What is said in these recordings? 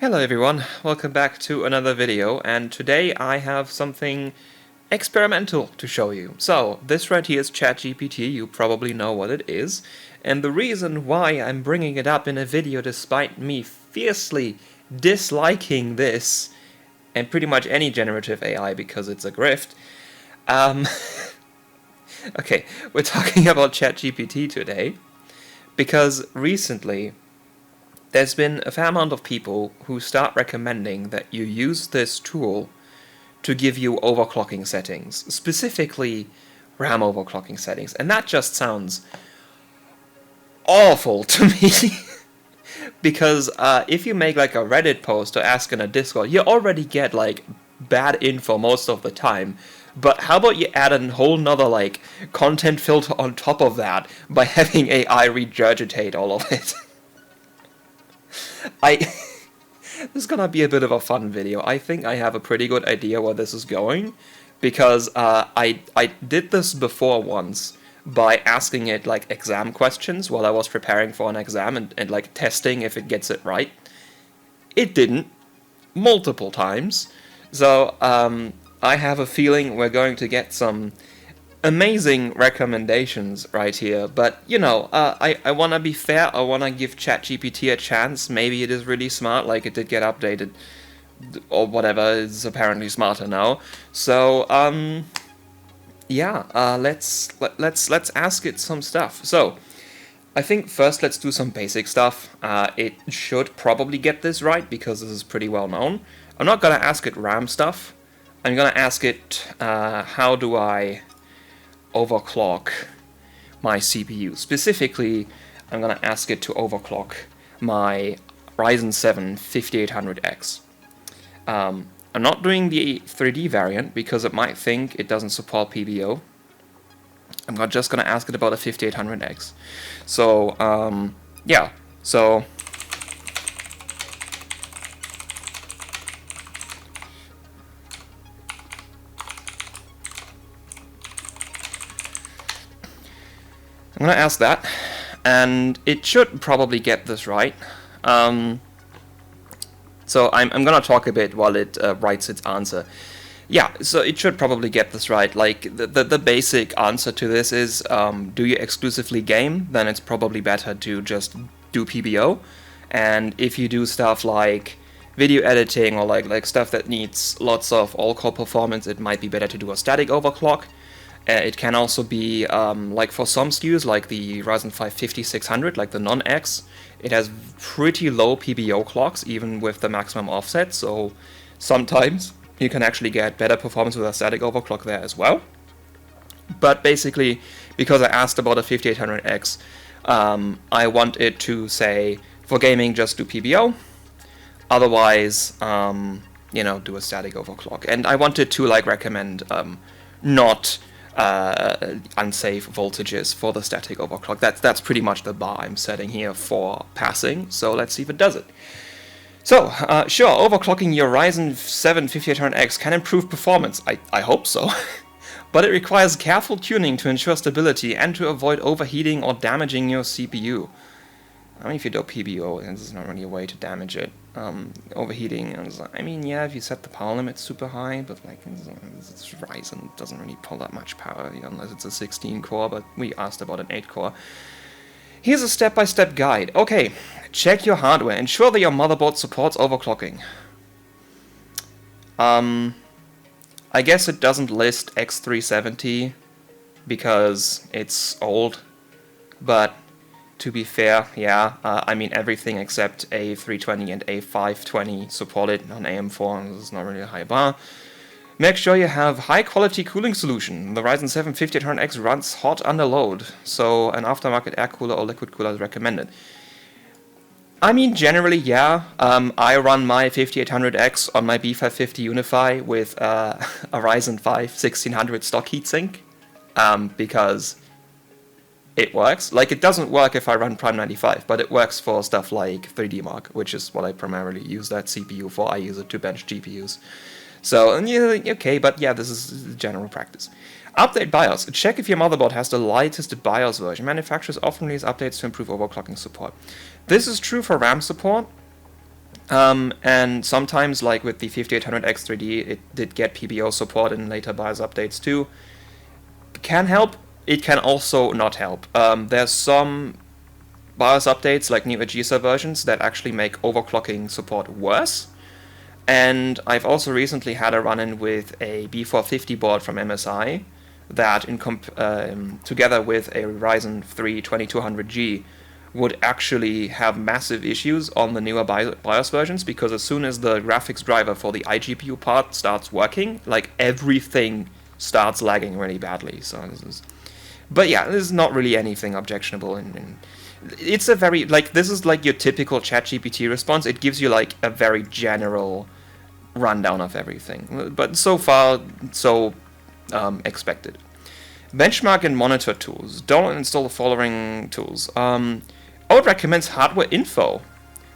Hello everyone, welcome back to another video, and today I have something experimental to show you. So, this right here is ChatGPT, you probably know what it is, and the reason why I'm bringing it up in a video despite me fiercely disliking this, and pretty much any generative AI because it's a grift, okay, we're talking about ChatGPT today, because recently there's been a fair amount of people who start recommending that you use this tool to give you overclocking settings, specifically RAM overclocking settings, and that just sounds awful to me. Because if you make like a Reddit post or ask in a Discord, you already get like bad info most of the time. But how about you add a whole nother like content filter on top of that by having AI regurgitate all of it? This is gonna be a bit of a fun video. I think I have a pretty good idea where this is going, because I did this before once by asking it like exam questions while I was preparing for an exam and like testing if it gets it right. It didn't, multiple times. So I have a feeling we're going to get some amazing recommendations right here, but you know, I want to be fair. I want to give ChatGPT a chance. Maybe it is really smart, like it did get updated or whatever. It's apparently smarter now. So yeah, let's ask it some stuff. So I think first let's do some basic stuff. It should probably get this right because this is pretty well known. I'm not gonna ask it RAM stuff. I'm gonna ask it how do I overclock my CPU. Specifically, I'm gonna ask it to overclock my Ryzen 7 5800X. I'm not doing the 3D variant because it might think it doesn't support PBO. I'm just gonna ask it about a 5800X. So yeah, so I'm going to ask that, and it should probably get this right. So I'm going to talk a bit while it writes its answer. Yeah, so it should probably get this right. Like, the basic answer to this is, do you exclusively game? Then it's probably better to just do PBO. And if you do stuff like video editing or like stuff that needs lots of all-core performance, it might be better to do a static overclock. It can also be, like for some SKUs, like the Ryzen 5 5600, like the non-X, it has pretty low PBO clocks, even with the maximum offset, so sometimes you can actually get better performance with a static overclock there as well. But basically, because I asked about a 5800X, I want it to say, for gaming, just do PBO, otherwise, you know, do a static overclock. And I wanted to, like, recommend not unsafe voltages for the static overclock. That's pretty much the bar I'm setting here for passing, so let's see if it does it. So, sure, overclocking your Ryzen 7 5800X can improve performance. I hope so. But it requires careful tuning to ensure stability and to avoid overheating or damaging your CPU. I mean, if you do PBO, there's not really a way to damage it. Overheating, I mean, yeah, if you set the power limit super high, but like, it's Ryzen, it doesn't really pull that much power, you know, unless it's a 16 core, but we asked about an 8 core. Here's a step-by-step guide. Okay, check your hardware. Ensure that your motherboard supports overclocking. I guess it doesn't list X370 because it's old, but to be fair, yeah, I mean everything except A320 and A520 supported on AM4, this is not really a high bar. Make sure you have high quality cooling solution. The Ryzen 7 5800X runs hot under load, so an aftermarket air cooler or liquid cooler is recommended. I mean, generally, yeah, I run my 5800X on my B550 Unify with a Ryzen 5 1600 stock heatsink, because it works. Like, it doesn't work if I run Prime 95, but it works for stuff like 3D Mark, which is what I primarily use that CPU for. I use it to bench GPUs. So, yeah, okay, but yeah, this is general practice. Update BIOS. Check if your motherboard has the latest BIOS version. Manufacturers often release updates to improve overclocking support. This is true for RAM support. And sometimes, like with the 5800X3D, it did get PBO support in later BIOS updates too. Can help. It can also not help. There's some BIOS updates, like new AGESA versions, that actually make overclocking support worse. And I've also recently had a run-in with a B450 board from MSI that, together with a Ryzen 3 2200G, would actually have massive issues on the newer BIOS versions, because as soon as the graphics driver for the iGPU part starts working, like everything starts lagging really badly. So but yeah, there's not really anything objectionable in it's a very, like, this is like your typical ChatGPT response. It gives you like a very general rundown of everything, but so far so expected. Benchmark and monitor tools. Don't install the following tools. It recommends hardware info.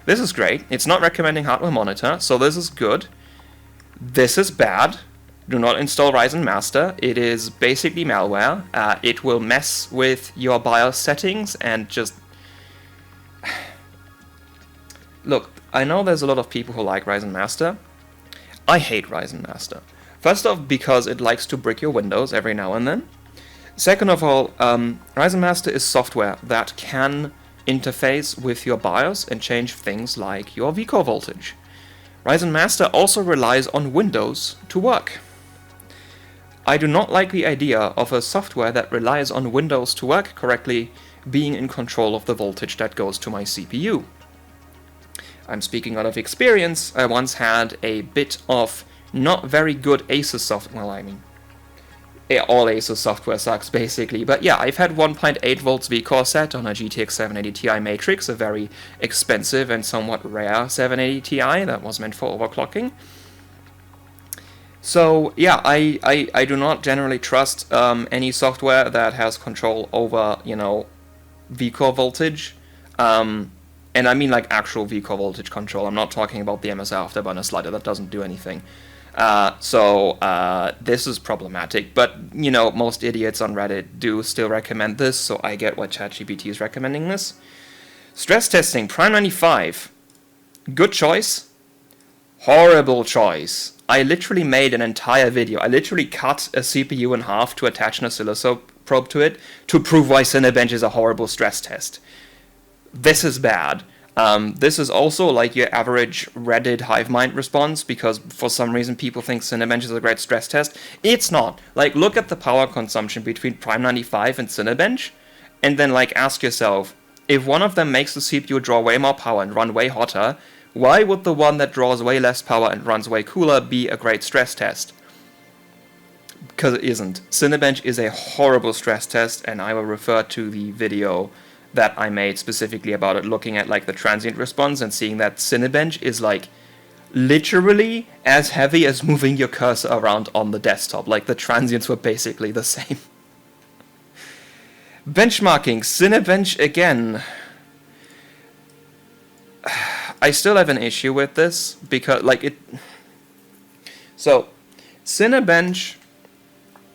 This is great. It's not recommending hardware monitor, so this is good. This is bad. Do not install Ryzen Master. It is basically malware. It will mess with your BIOS settings and just... Look, I know there's a lot of people who like Ryzen Master. I hate Ryzen Master. First off, because it likes to brick your Windows every now and then. Second of all, Ryzen Master is software that can interface with your BIOS and change things like your vCore voltage. Ryzen Master also relies on Windows to work. I do not like the idea of a software that relies on Windows to work correctly being in control of the voltage that goes to my CPU. I'm speaking out of experience. I once had a bit of not very good Asus software. Well, I mean, all Asus software sucks, basically. But yeah, I've had 1.8 volts vCore set on a GTX 780 Ti Matrix, a very expensive and somewhat rare 780 Ti that was meant for overclocking. So yeah, I do not generally trust any software that has control over, vCore voltage. And I mean like actual vCore voltage control. I'm not talking about the MSI Afterburner slider. That doesn't do anything. So this is problematic, but most idiots on Reddit do still recommend this, so I get why ChatGPT is recommending this. Stress testing, Prime 95. Good choice. Horrible choice. I literally made an entire video. I literally cut a CPU in half to attach an oscilloscope probe to it to prove why Cinebench is a horrible stress test. This is bad. This is also like your average Reddit hive mind response, because for some reason people think Cinebench is a great stress test. It's not. Like, look at the power consumption between Prime 95 and Cinebench, and then like ask yourself, if one of them makes the CPU draw way more power and run way hotter, why would the one that draws way less power and runs way cooler be a great stress test? Because it isn't. Cinebench is a horrible stress test, and I will refer to the video that I made specifically about it, looking at like the transient response and seeing that Cinebench is like literally as heavy as moving your cursor around on the desktop. Like the transients were basically the same. Benchmarking, Cinebench again. I still have an issue with this because like it. So, Cinebench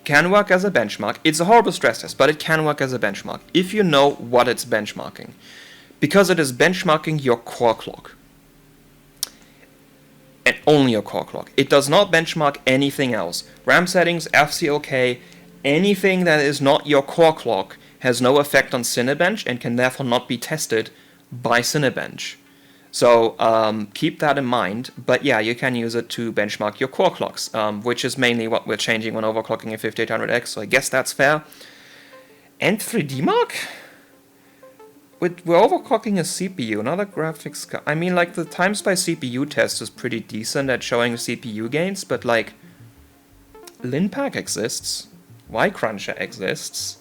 can work as a benchmark. It's a horrible stress test, but it can work as a benchmark if you know what it's benchmarking, because it is benchmarking your core clock and only your core clock. It does not benchmark anything else. RAM settings, FCOK, anything that is not your core clock has no effect on Cinebench and can therefore not be tested by Cinebench. So keep that in mind, but yeah, you can use it to benchmark your core clocks, which is mainly what we're changing when overclocking a 5800X, so I guess that's fair. And 3D Mark? We're overclocking a CPU, not a graphics card. I mean, like, the times by CPU test is pretty decent at showing CPU gains, but like, LinPack exists, YCruncher exists,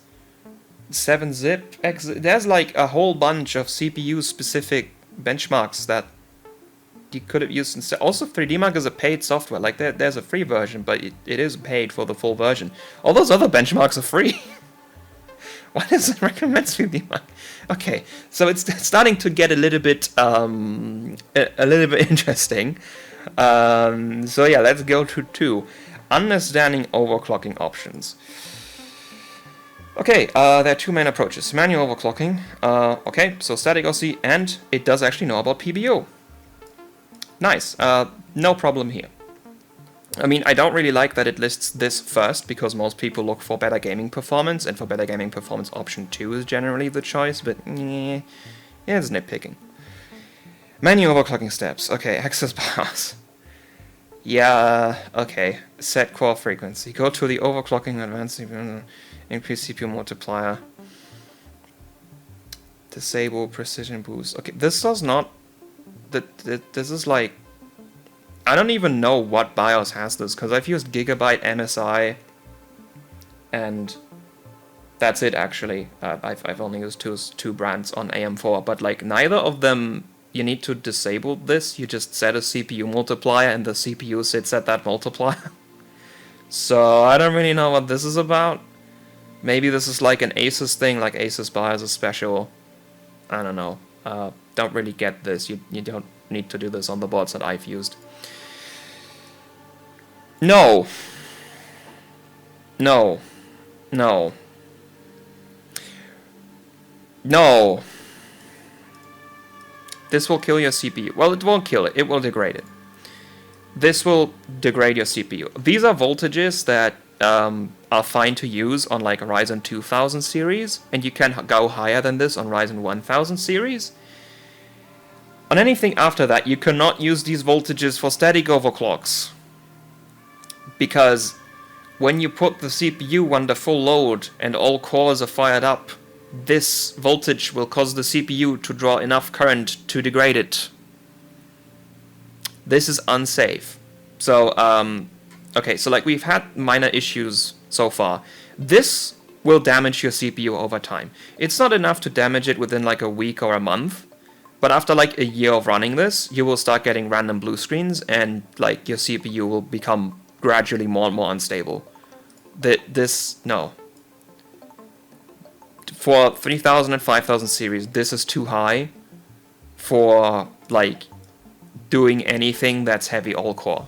7-zip exists. There's like a whole bunch of CPU-specific benchmarks that you could have used instead. Also, 3D Mark is a paid software. Like, there's a free version, but it is paid for the full version. All those other benchmarks are free. Why does it recommend 3D Mark? Okay, so it's starting to get a little bit interesting. So yeah, let's go to 2. Understanding overclocking options. Okay, there are 2 main approaches. Manual overclocking. Okay, so static OST, and it does actually know about PBO. Nice. No problem here. I mean, I don't really like that it lists this first, because most people look for better gaming performance, and for better gaming performance, option 2 is generally the choice, but yeah, it's nitpicking. Menu overclocking steps. Okay, access bars. Yeah, okay. Set core frequency. Go to the overclocking advanced CPU, increase CPU multiplier. Disable precision boost. Okay, this does not... This is like... I don't even know what BIOS has this, because I've used Gigabyte, MSI, and that's it actually. I've only used two brands on AM4, but like neither of them, you need to disable this. You just set a CPU multiplier and the CPU sits at that multiplier. So I don't really know what this is about. Maybe this is like an Asus thing, like Asus BIOS is special. I don't know. Don't really get this. You don't need to do this on the boards that I've used. No. No. No. No. This will kill your CPU. Well, it won't kill it. It will degrade it. This will degrade your CPU. These are voltages that are fine to use on like Ryzen 2000 series, and you can go higher than this on Ryzen 1000 series. On anything after that, you cannot use these voltages for static overclocks. Because when you put the CPU under full load and all cores are fired up, this voltage will cause the CPU to draw enough current to degrade it. This is unsafe. So, okay, so like we've had minor issues so far. This will damage your CPU over time. It's not enough to damage it within like a week or a month, but after like a year of running this, you will start getting random blue screens and like your CPU will become gradually more and more unstable. No. For 3000 and 5000 series, this is too high for like doing anything that's heavy all-core.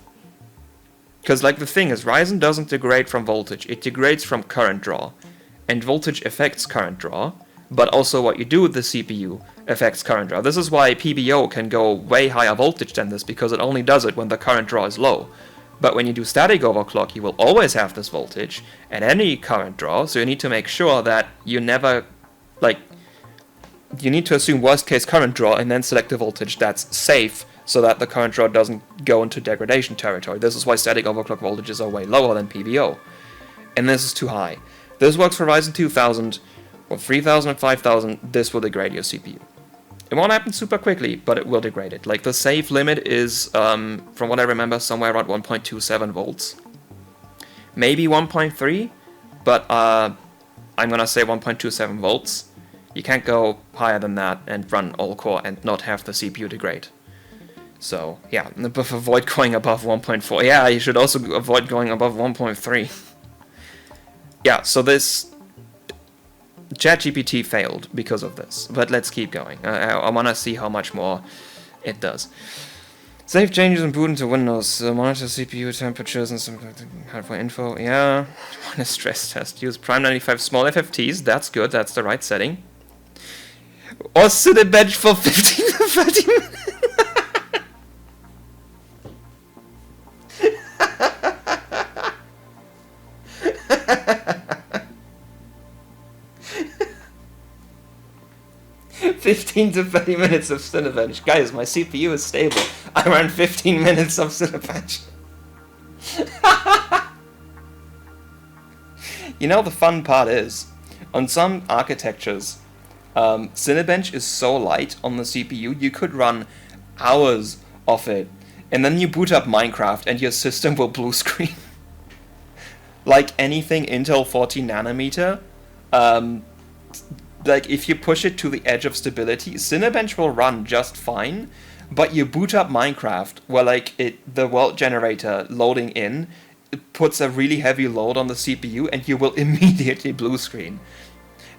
Because like the thing is, Ryzen doesn't degrade from voltage, it degrades from current draw. And voltage affects current draw, but also what you do with the CPU affects current draw. This is why PBO can go way higher voltage than this, because it only does it when the current draw is low. But when you do static overclock, you will always have this voltage at any current draw, so you need to make sure that you never, like, you need to assume worst case current draw and then select a voltage that's safe so that the current draw doesn't go into degradation territory. This is why static overclock voltages are way lower than PBO. And this is too high. This works for Ryzen 2000, or 3000 and 5000, this will degrade your CPU. It won't happen super quickly, but it will degrade it. Like the safe limit is, from what I remember, somewhere around 1.27 volts. Maybe 1.3, but I'm gonna say 1.27 volts. You can't go higher than that and run all core and not have the CPU degrade. So yeah, avoid going above 1.4. Yeah, you should also avoid going above 1.3. Yeah, so this ChatGPT failed because of this, but let's keep going. I want to see how much more it does. Save changes and boot into Windows. Monitor CPU temperatures and some hardware info. Yeah, run a stress test. Use Prime 95 small FFTs. That's good. That's the right setting. Or sit a bench for 15 to 30 minutes. 15 to 30 minutes of Cinebench. Guys, my CPU is stable. I ran 15 minutes of Cinebench. You know, the fun part is, on some architectures, Cinebench is so light on the CPU, you could run hours of it, and then you boot up Minecraft and your system will blue screen. Like anything Intel 14 nanometer, like if you push it to the edge of stability, Cinebench will run just fine, but you boot up Minecraft where like the world generator loading in puts a really heavy load on the CPU and you will immediately blue screen.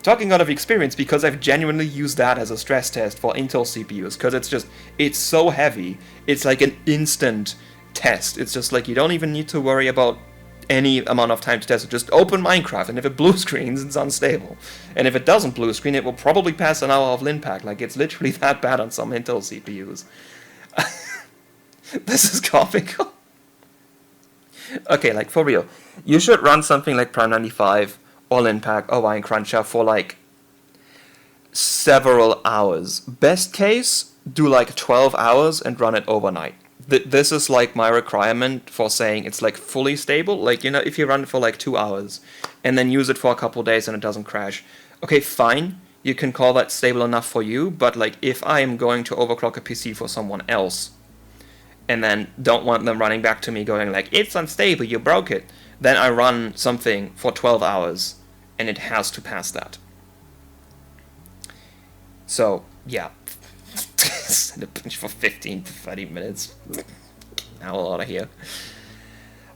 Talking out of experience, because I've genuinely used that as a stress test for Intel CPUs, because it's so heavy, it's like an instant test. It's just like you don't even need to worry about any amount of time to test it. Just open Minecraft, and if it blue screens, it's unstable. And if it doesn't blue screen, it will probably pass an hour of LinPack. Like, it's literally that bad on some Intel CPUs. This is comical. Okay, like for real, you should run something like Prime 95 or Linpack or Wine Cruncher for like several hours. Best case, do like 12 hours and run it overnight. This is like my requirement for saying it's like fully stable. Like, you know, if you run it for like 2 hours and then use it for a couple days and it doesn't crash, okay, fine. You can call that stable enough for you. But like, if I am going to overclock a PC for someone else and then don't want them running back to me going like, it's unstable, you broke it, then I run something for 12 hours and it has to pass that. So, yeah. Send a punch for 15 to 30 minutes. Now out of here.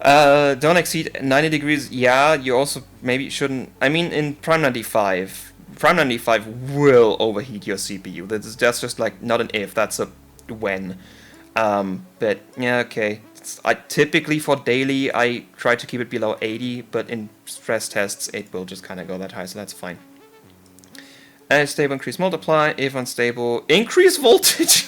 Don't exceed 90 degrees. Yeah, you also maybe shouldn't. I mean, in Prime 95 will overheat your CPU. That's just like not an if, that's a when. But yeah, okay. I typically for daily I try to keep it below 80, but in stress tests it will just kind of go that high, so that's fine. Stable, increase multiply. If unstable, increase voltage.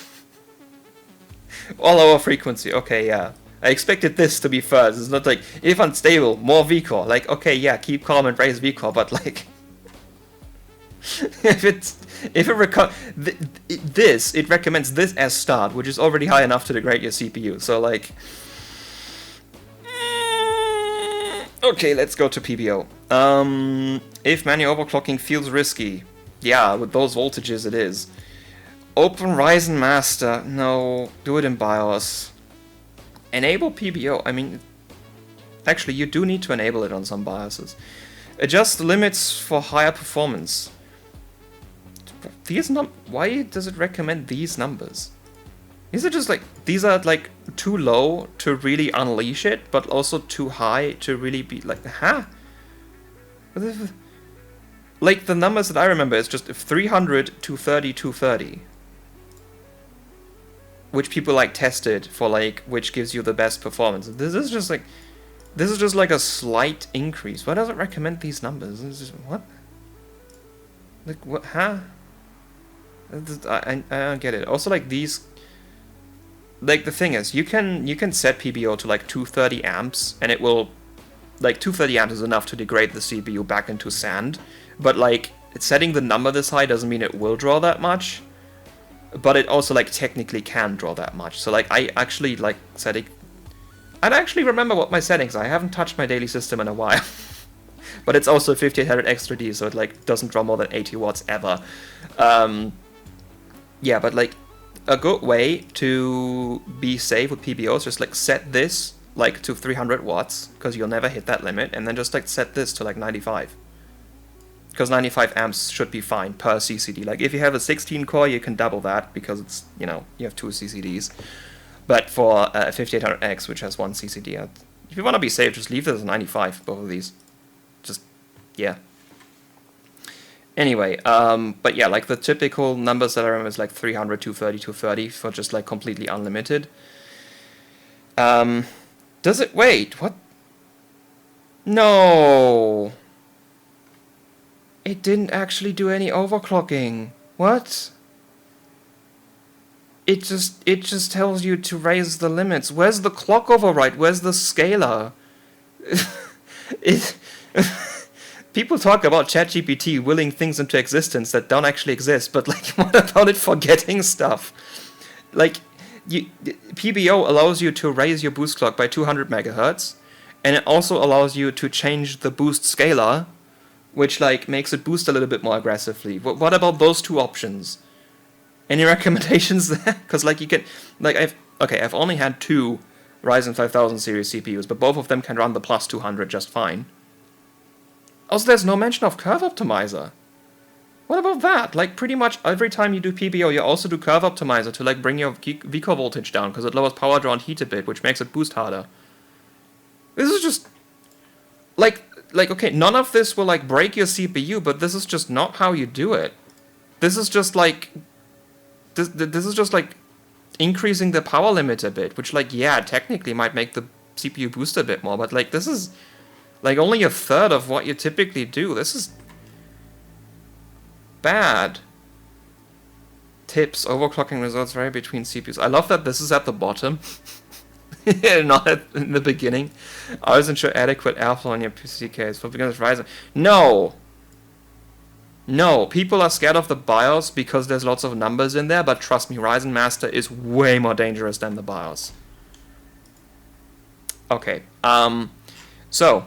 Or lower frequency. Okay, yeah. I expected this to be first. It's not like, if unstable, more VCore. Like, okay, yeah, keep calm and raise VCore, but like... it recommends this as start, which is already high enough to degrade your CPU. So like... Okay, let's go to PBO. If manual overclocking feels risky. Yeah, with those voltages it is. Open Ryzen Master. No, do it in BIOS. Enable PBO. I mean, actually, you do need to enable it on some BIOSes. Adjust the limits for higher performance. Why does it recommend these numbers? These are just like, these are like too low to really unleash it, but also too high to really be like, huh? Like, the numbers that I remember is just 300, 230, 230. Which people, like, tested for, like, which gives you the best performance. This is just like a slight increase. Why does it recommend these numbers? This is, what? Like, what, huh? I don't get it. Also, like, these... Like, the thing is, you can set PBO to, like, 230 amps, and it will... Like, 230 amps is enough to degrade the CPU back into sand. But, like, setting the number this high doesn't mean it will draw that much. But it also, like, technically can draw that much. So, like, I actually, like, setting... I'd actually remember what my settings are. I haven't touched my daily system in a while. But it's also 5800 extra D, so it, like, doesn't draw more than 80 watts ever. Yeah, but, like, a good way to be safe with PBO is just, like, set this, like, to 300 watts, because you'll never hit that limit, and then just, like, set this to, like, 95. Because 95 amps should be fine per CCD. Like, if you have a 16 core, you can double that, because it's, you know, you have 2 CCDs. But for a 5800X, which has 1 CCD, if you want to be safe, just leave this as 95, both of these. Just, yeah. Anyway, but yeah, like, the typical numbers that I remember is, like, 300, 230, 230 for just, like, completely unlimited. Does it... Wait, what? No! It didn't actually do any overclocking. What? It just tells you to raise the limits. Where's the clock override? Where's the scaler? People talk about ChatGPT willing things into existence that don't actually exist, but like, what about it forgetting stuff? Like, PBO allows you to raise your boost clock by 200 megahertz, and it also allows you to change the boost scaler, which like makes it boost a little bit more aggressively. What about those two options? Any recommendations there? Because like you can, like I've only had 2 Ryzen 5000 series CPUs, but both of them can run the plus 200 just fine. Also, there's no mention of curve optimizer. What about that? Like, pretty much every time you do PBO, you also do curve optimizer to like bring your VCore voltage down, because it lowers power draw and heat a bit, which makes it boost harder. This is just like okay, none of this will like break your CPU, but this is just not how you do it. This is just like this is just like increasing the power limit a bit, which like, yeah, technically might make the CPU boost a bit more, but like this is like only a third of what you typically do. This is bad. Tips: overclocking results vary between CPUs. I love that this is at the bottom. Not in the beginning. I wasn't sure adequate airflow on your PC case for beginners Ryzen. No! No, people are scared of the BIOS because there's lots of numbers in there, but trust me, Ryzen Master is way more dangerous than the BIOS. Okay, so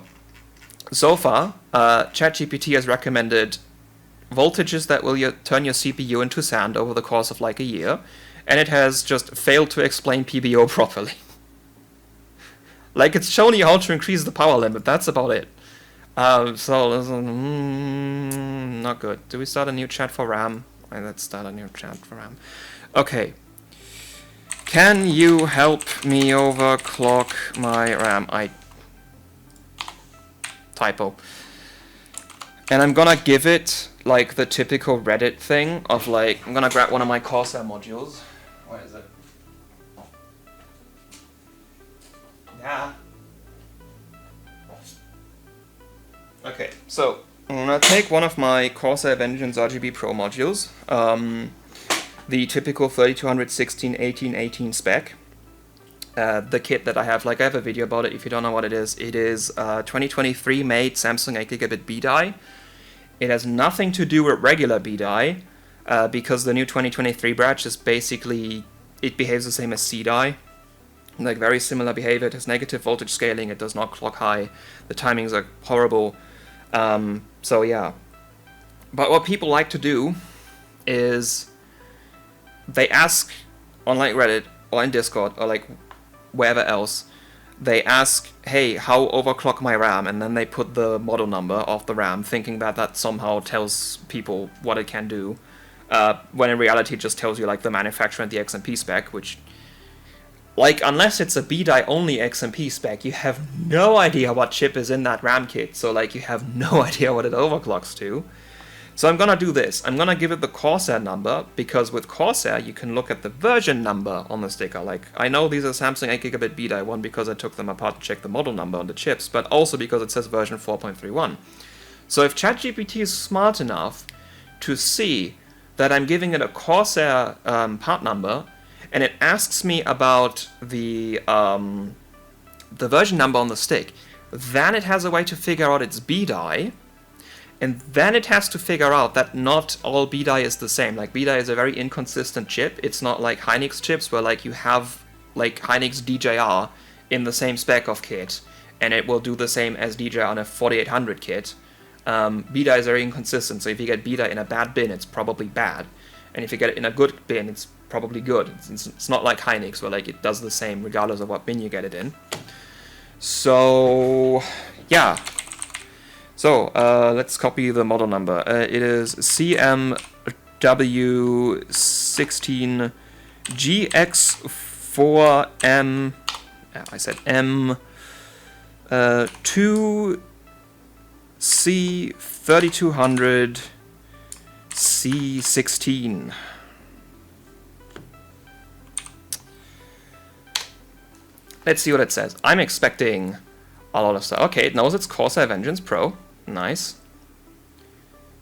far, ChatGPT has recommended voltages that will turn your CPU into sand over the course of like a year, and it has just failed to explain PBO properly. Like, it's shown you how to increase the power limit, that's about it. Not good. Do we start a new chat for RAM? Let's start a new chat for RAM. Okay. Can you help me overclock my RAM? Typo. And I'm gonna give it, like, the typical Reddit thing of, like, I'm gonna grab one of my Corsair modules. Where is it? Yeah. Okay, so I'm gonna take one of my Corsair Vengeance RGB Pro modules, the typical 3216 1818 spec, the kit that I have. Like, I have a video about it if you don't know what it is. It is 2023 made Samsung 8GB B die. It has nothing to do with regular B die, because the new 2023 batch is basically, it behaves the same as C die. Like, very similar behavior. It has negative voltage scaling, it does not clock high, the timings are horrible. So yeah. But what people like to do is they ask on like Reddit or in Discord or like wherever else, they ask, hey, how overclock my RAM? And then they put the model number of the RAM, thinking that that somehow tells people what it can do, when in reality it just tells you like the manufacturer and the XMP spec, which, like, unless it's a B-die only XMP spec, you have no idea what chip is in that RAM kit, so like you have no idea what it overclocks to. So I'm gonna do this. I'm gonna give it the Corsair number, because with Corsair you can look at the version number on the sticker. Like, I know these are Samsung 8GB B-die, one because I took them apart to check the model number on the chips, but also because it says version 4.31. So if ChatGPT is smart enough to see that I'm giving it a Corsair part number, and it asks me about the version number on the stick, then it has a way to figure out its B-die, and then it has to figure out that not all B-die is the same. Like, B-die is a very inconsistent chip. It's not like Hynix chips where like you have like Hynix DJR in the same spec of kit, and it will do the same as DJR on a 4800 kit. B-die is very inconsistent, so if you get B-die in a bad bin, it's probably bad. And if you get it in a good bin, it's probably good. It's not like Hynix, where like it does the same regardless of what bin you get it in. So, yeah. So, let's copy the model number. It is CMW16GX4M, I said M, 2C3200 C16. Let's see what it says. I'm expecting a lot of stuff. Okay, it knows it's Corsair Vengeance Pro. Nice.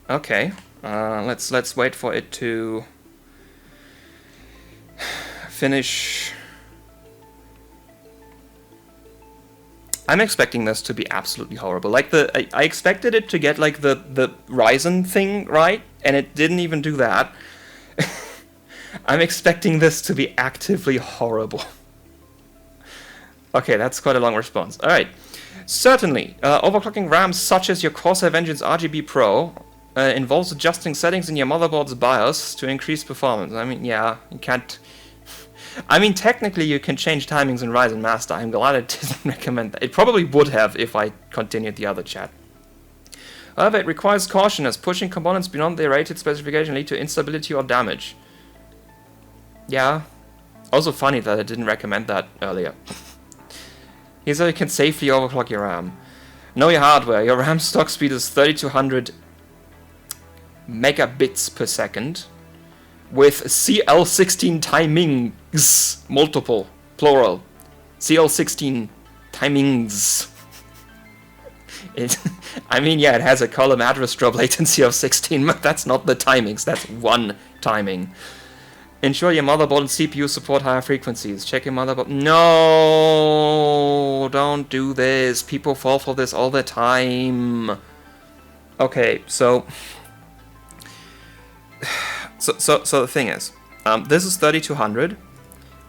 Okay, let's wait for it to finish. I'm expecting this to be absolutely horrible. Like, I expected it to get like the Ryzen thing right, and it didn't even do that. I'm expecting this to be actively horrible. Okay, that's quite a long response. Alright. Certainly, overclocking RAM such as your Corsair Vengeance RGB Pro involves adjusting settings in your motherboard's BIOS to increase performance. I mean, yeah, you can't... I mean, technically you can change timings in Ryzen Master. I'm glad it didn't recommend that. It probably would have if I continued the other chat. However, it requires caution, as pushing components beyond their rated specification lead to instability or damage. Yeah. Also funny that I didn't recommend that earlier. Here's how you can safely overclock your RAM. Know your hardware. Your RAM stock speed is 3200 megabits per second with CL16 timings, multiple, plural. CL16 timings. I mean, yeah, it has a column address drop latency of 16, but that's not the timings, that's one timing. Ensure your motherboard and CPU support higher frequencies. Check your motherboard. No, don't do this. People fall for this all the time. Okay, so the thing is, this is 3200,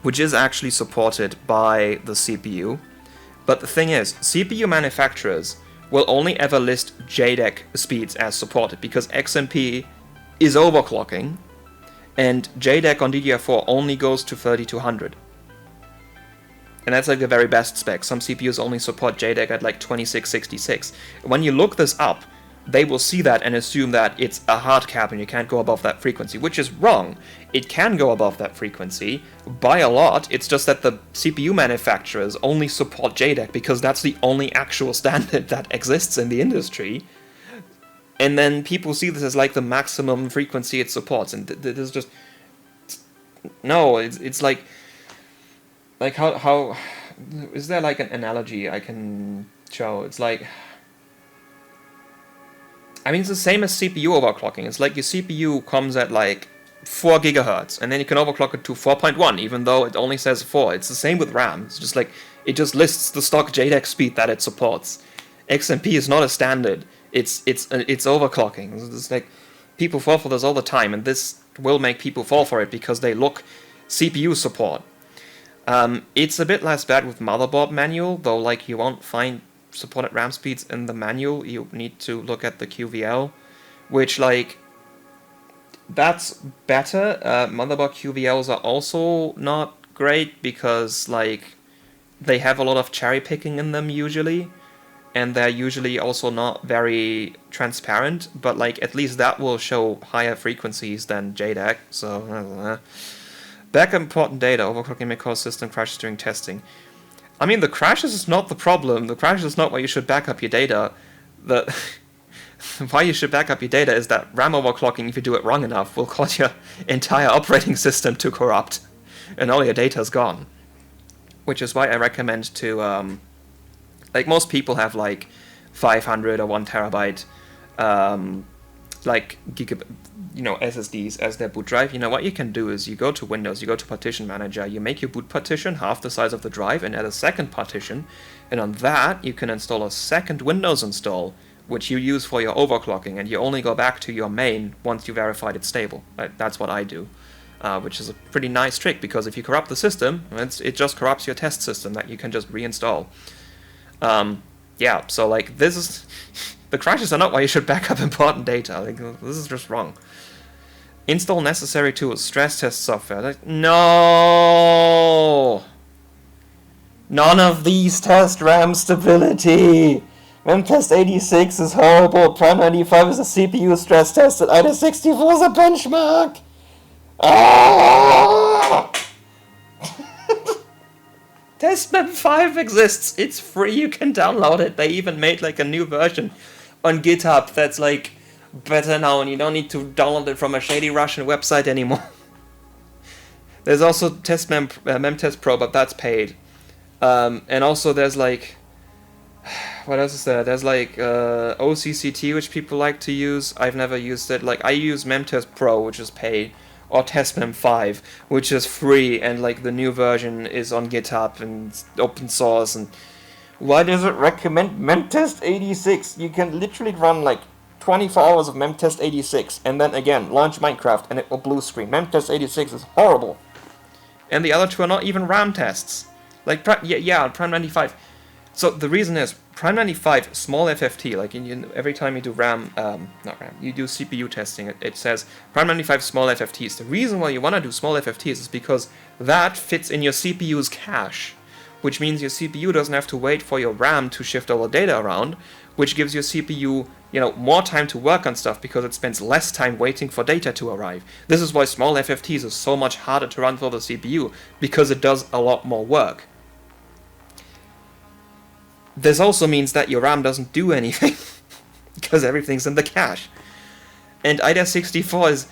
which is actually supported by the CPU. But the thing is, CPU manufacturers will only ever list JEDEC speeds as supported because XMP is overclocking, and JEDEC on DDR4 only goes to 3200. And that's like the very best spec. Some CPUs only support JEDEC at like 2666. When you look this up, they will see that and assume that it's a hard cap and you can't go above that frequency, which is wrong. It can go above that frequency by a lot. It's just that the CPU manufacturers only support JEDEC because that's the only actual standard that exists in the industry. And then people see this as like the maximum frequency it supports, and this is just no. It's like how is there like an analogy I can show? It's like, I mean, it's the same as CPU overclocking. It's like your CPU comes at like 4 gigahertz, and then you can overclock it to 4.1, even though it only says 4. It's the same with RAM. It's just like, it just lists the stock JEDEC speed that it supports. XMP is not a standard. It's overclocking. It's like, people fall for this all the time, and this will make people fall for it because they look CPU support. It's a bit less bad with motherboard manual, though, like, you won't find supported RAM speeds in the manual. You need to look at the QVL, which, like, that's better. Motherboard QVLs are also not great because, like, they have a lot of cherry picking in them usually, and they're usually also not very transparent, but, like, at least that will show higher frequencies than JEDEC, so backup important data. Overclocking may cause system crashes during testing. I mean, the crashes is not the problem. The crashes is not why you should back up your data. Why you should back up your data is that RAM overclocking, if you do it wrong enough, will cause your entire operating system to corrupt, and all your data is gone. Which is why I recommend to, like, most people have like 500 or 1 terabyte, like gigabit, SSDs as their boot drive. You know what you can do is you go to Windows, you go to Partition Manager, you make your boot partition half the size of the drive and add a second partition, and on that you can install a second Windows install, which you use for your overclocking, and you only go back to your main once you verified it's stable. That's what I do, which is a pretty nice trick, because if you corrupt the system, it just corrupts your test system that you can just reinstall. Yeah, so like, this is... The crashes are not why you should back up important data. Like, this is just wrong. Install necessary tools, stress test software. Like, no! None of these test RAM stability! MemTest 86 is horrible, Prime 95 is a CPU stress test, and IDA 64 is a benchmark! Ah! Testmem 5 exists, it's free, you can download it. They even made like a new version on GitHub that's like better now, and you don't need to download it from a shady Russian website anymore. There's also MemTest Pro, but that's paid. And also there's like, what else is there? There's like OCCT, which people like to use. I've never used it. Like, I use MemTest Pro, which is paid, or Testmem 5, which is free, and like the new version is on GitHub and it's open source. And why does it recommend MemTest 86? You can literally run like 24 hours of MemTest 86 and then again launch Minecraft and it will blue screen. MemTest 86 is horrible. And the other two are not even RAM tests. Like, Prime 95. So the reason is, Prime 95 small FFT, like every time you do you do CPU testing, it says Prime 95 small FFTs. The reason why you want to do small FFTs is because that fits in your CPU's cache, which means your CPU doesn't have to wait for your RAM to shift all the data around, which gives your CPU, more time to work on stuff because it spends less time waiting for data to arrive. This is why small FFTs is so much harder to run for the CPU, because it does a lot more work. This also means that your RAM doesn't do anything, because everything's in the cache. And IDA 64 is,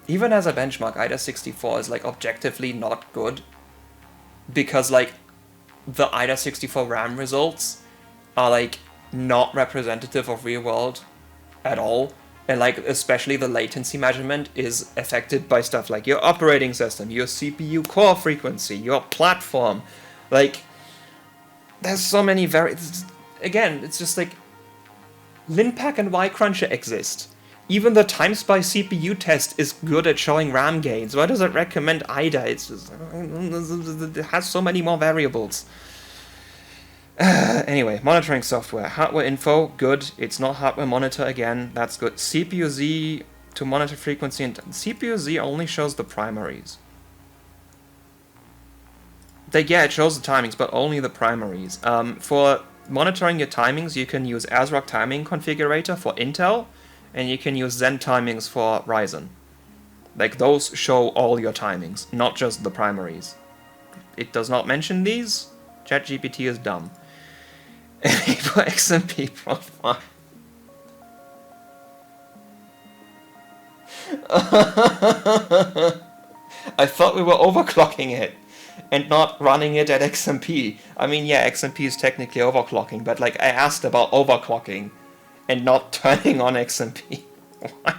even as a benchmark, IDA 64 is like objectively not good, because like the IDA 64 RAM results are like not representative of real world at all, And like, especially the latency measurement is affected by stuff like your operating system, your CPU core frequency, your platform. Like, there's so many again, it's just like, Linpack and yCruncher exist. Even the TimeSpy CPU test is good at showing RAM gains. Why does it recommend IDA? It's just, it has so many more variables. Anyway, monitoring software. Hardware info, good. It's not hardware monitor again. That's good. CPU-Z to monitor frequency. And CPU-Z only shows the primaries. Yeah, it shows the timings, but only the primaries. For monitoring your timings, you can use ASRock Timing Configurator for Intel, and you can use Zen Timings for Ryzen. Like, those show all your timings, not just the primaries. It does not mention these. ChatGPT is dumb. Enable XMP profile. I thought we were overclocking it and not running it at XMP. I mean, yeah, XMP is technically overclocking, but like, I asked about overclocking and not turning on XMP. What?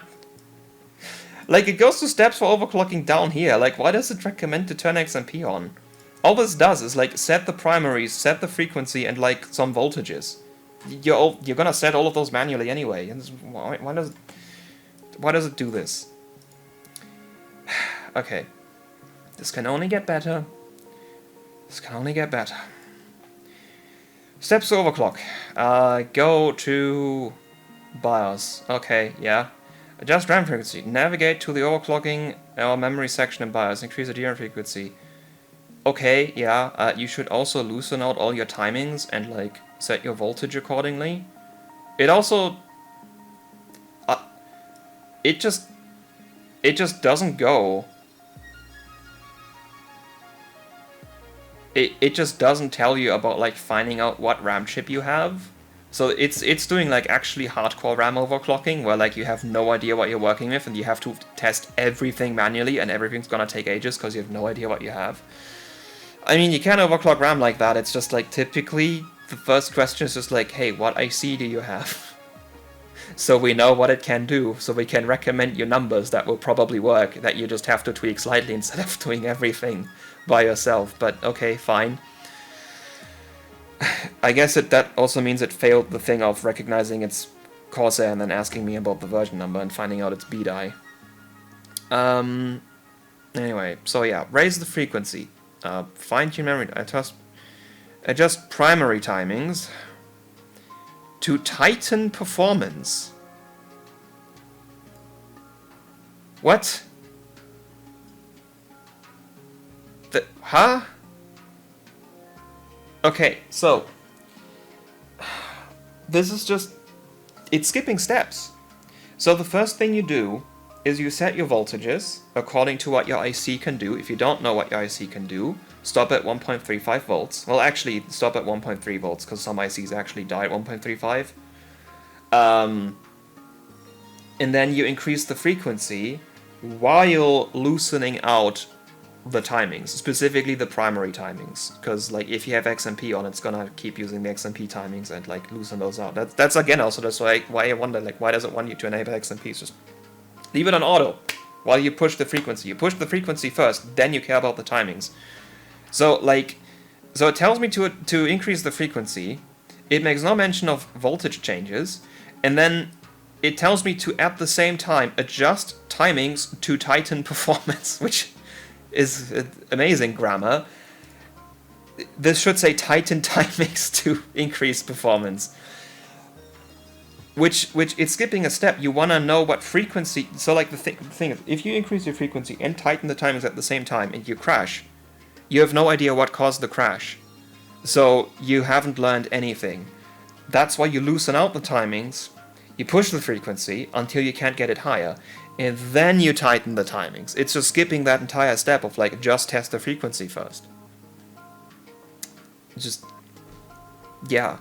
Like, it goes to steps for overclocking down here. Like, why does it recommend to turn XMP on? All this does is, like, set the primaries, set the frequency, and, like, some voltages. You're gonna set all of those manually anyway. And why does it do this? Okay. This can only get better. This can only get better. Steps to overclock. Go to BIOS. Okay, yeah. Adjust RAM frequency. Navigate to the overclocking or memory section in BIOS. Increase the DRAM frequency. Okay, yeah. You should also loosen out all your timings and like set your voltage accordingly. It also it just doesn't go. It just doesn't tell you about like finding out what RAM chip you have. So it's doing like actually hardcore RAM overclocking where like you have no idea what you're working with and you have to test everything manually and everything's gonna take ages because you have no idea what you have. I mean, you can overclock RAM like that. It's just like typically the first question is just like, hey, what IC do you have? So we know what it can do, so we can recommend you numbers that will probably work, that you just have to tweak slightly instead of doing everything by yourself. But okay, fine. I guess that also means it failed the thing of recognizing its Corsair and then asking me about the version number and finding out it's BDI. Anyway, so yeah, raise the frequency. Fine-tune memory. Adjust primary timings to tighten performance. What? Huh? Okay, so this is just, it's skipping steps. So the first thing you do is you set your voltages according to what your IC can do. If you don't know what your IC can do, stop at 1.35 volts. Well, actually, stop at 1.3 volts, because some ICs actually die at 1.35. And then you increase the frequency while loosening out the timings, specifically the primary timings. Because, like, if you have XMP on, it's gonna keep using the XMP timings and, like, loosen those out. That's again, also, that's why I wonder, like, why does it want you to enable XMPs? Just leave it on auto while you push the frequency. You push the frequency first, then you care about the timings. So, like, so it tells me to increase the frequency. It makes no mention of voltage changes, and then it tells me to, at the same time, adjust timings to tighten performance, which is amazing grammar. This should say tighten timings to increase performance. Which it's skipping a step. You want to know what frequency. So, like, the thing is, if you increase your frequency and tighten the timings at the same time and you crash, you have no idea what caused the crash. So you haven't learned anything. That's why you loosen out the timings, you push the frequency until you can't get it higher, and then you tighten the timings. It's just skipping that entire step of, like, just test the frequency first. Just, yeah.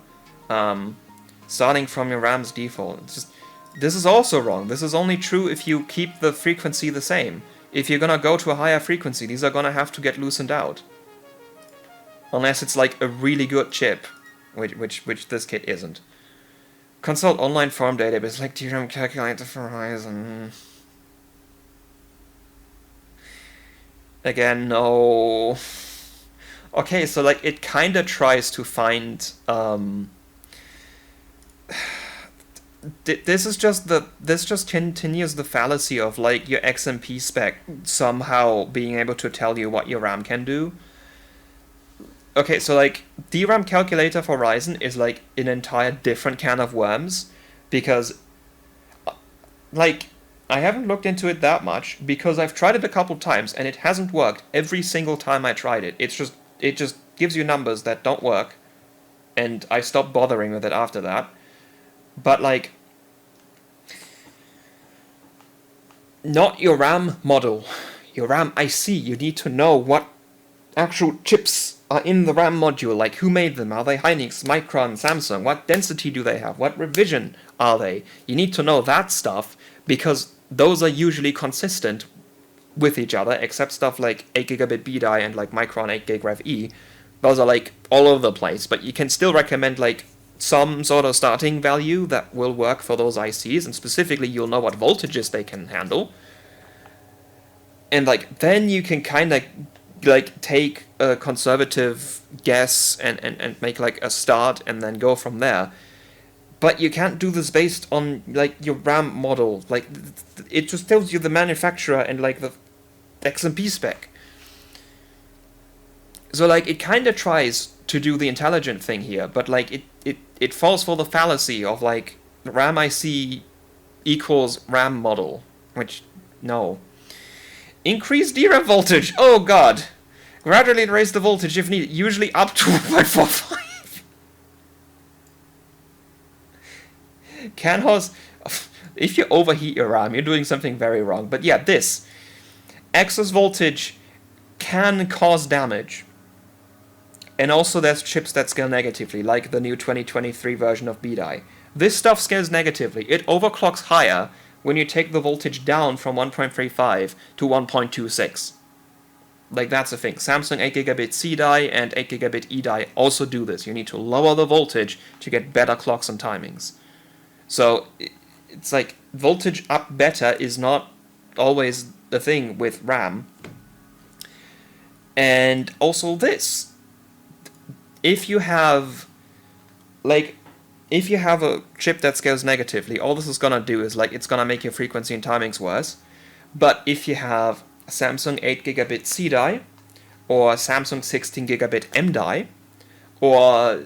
Starting from your RAM's default. This is also wrong. This is only true if you keep the frequency the same. If you're gonna go to a higher frequency, these are gonna have to get loosened out. Unless it's like a really good chip, which this kit isn't. Consult online forum database like DRAM calculator for Horizon. Again, no. Okay, so like it kind of tries to find this just continues the fallacy of like your XMP spec somehow being able to tell you what your RAM can do. Okay, so like DRAM calculator for Ryzen is like an entire different can of worms, because like I haven't looked into it that much because I've tried it a couple times and it hasn't worked every single time I tried it. It just gives you numbers that don't work, and I stopped bothering with it after that. But like, not your RAM model, your RAM IC. You need to know what actual chips are in the RAM module, like who made them, are they Hynix, Micron, Samsung, what density do they have, what revision are they? You need to know that stuff, because those are usually consistent with each other, except stuff like 8 gigabit BDI and like Micron 8 gig Rev E. Those are like all over the place, but you can still recommend like some sort of starting value that will work for those ICs, and specifically you'll know what voltages they can handle. And like then you can kind of like take a conservative guess and make like a start and then go from there. But you can't do this based on like your RAM model. Like it just tells you the manufacturer and like the XMP spec. So like it kind of tries to do the intelligent thing here, but like it falls for the fallacy of like RAM IC equals RAM model, which no. Increase DRAM voltage. Oh god. Gradually raise the voltage if needed, usually up to 1.45. CAN-host. If you overheat your RAM, you're doing something very wrong. But yeah, this. Excess voltage can cause damage. And also there's chips that scale negatively, like the new 2023 version of BDI. This stuff scales negatively. It overclocks higher when you take the voltage down from 1.35 to 1.26. Like, that's the thing. Samsung 8 gigabit CDI and 8 gigabit eDI also do this. You need to lower the voltage to get better clocks and timings. So, it's like, voltage up better is not always the thing with RAM. And also this. If you have, like, if you have a chip that scales negatively, all this is going to do is, like, it's going to make your frequency and timings worse. But if you have Samsung 8 gigabit CDI, or Samsung 16 gigabit MDI, or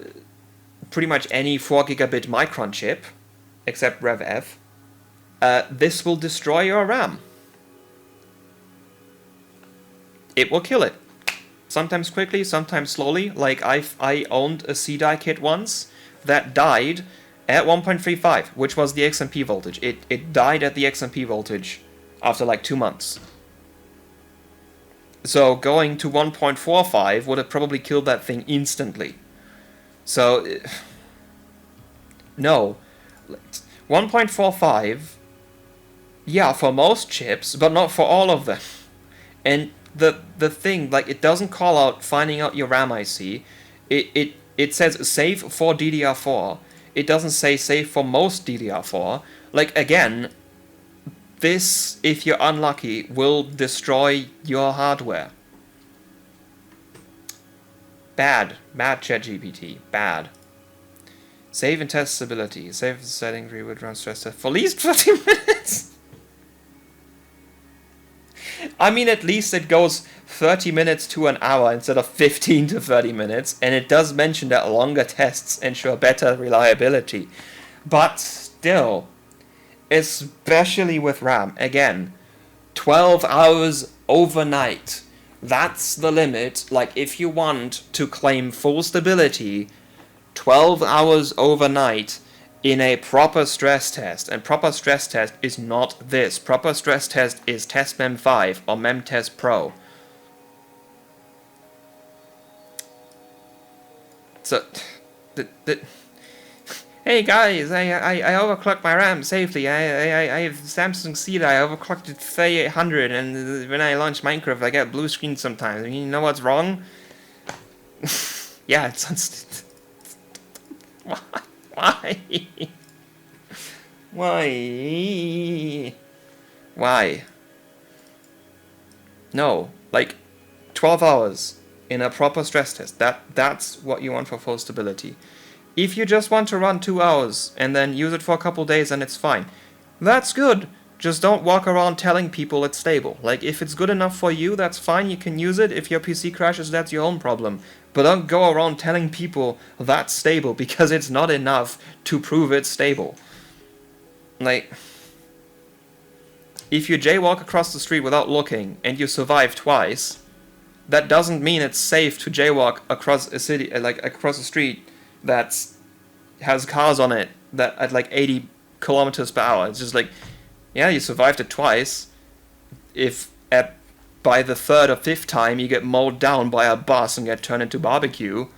pretty much any 4 gigabit Micron chip, except Rev F, this will destroy your RAM. It will kill it. Sometimes quickly, sometimes slowly. Like, I owned a CDI kit once that died at 1.35, which was the XMP voltage. It died at the XMP voltage after like 2 months. So going to 1.45 would have probably killed that thing instantly. So, no. 1.45, yeah, for most chips, but not for all of them. And the thing, like, it doesn't call out finding out your RAM IC. It says save for DDR4. It doesn't say save for most DDR4. Like, again, this, if you're unlucky, will destroy your hardware. Bad ChatGPT. Bad. Save and test stability. Save the setting, reboot, run stress test for at least 30 minutes. I mean, at least it goes 30 minutes to an hour instead of 15 to 30 minutes, and it does mention that longer tests ensure better reliability. But still, especially with RAM, again, 12 hours overnight. That's the limit. Like, if you want to claim full stability, 12 hours overnight in a proper stress test. And proper stress test is not this. Proper stress test is Test Mem 5 or Memtest Pro. So, hey guys, I overclocked my RAM safely. I have Samsung CDI. I overclocked it 3800, and when I launch Minecraft, I get blue screen sometimes. I mean, you know what's wrong? Yeah, it's Why? Why? Why? No, like 12 hours in a proper stress test. That's what you want for full stability. If you just want to run 2 hours and then use it for a couple days and it's fine, that's good. Just don't walk around telling people it's stable. Like, if it's good enough for you, that's fine, you can use it. If your PC crashes, that's your own problem. But don't go around telling people that's stable, because it's not enough to prove it's stable. Like, if you jaywalk across the street without looking and you survive twice, that doesn't mean it's safe to jaywalk across a city, like across a street that has cars on it that at like 80 kilometers per hour. It's just like, yeah, you survived it twice. If by the third or fifth time you get mowed down by a bus and get turned into barbecue,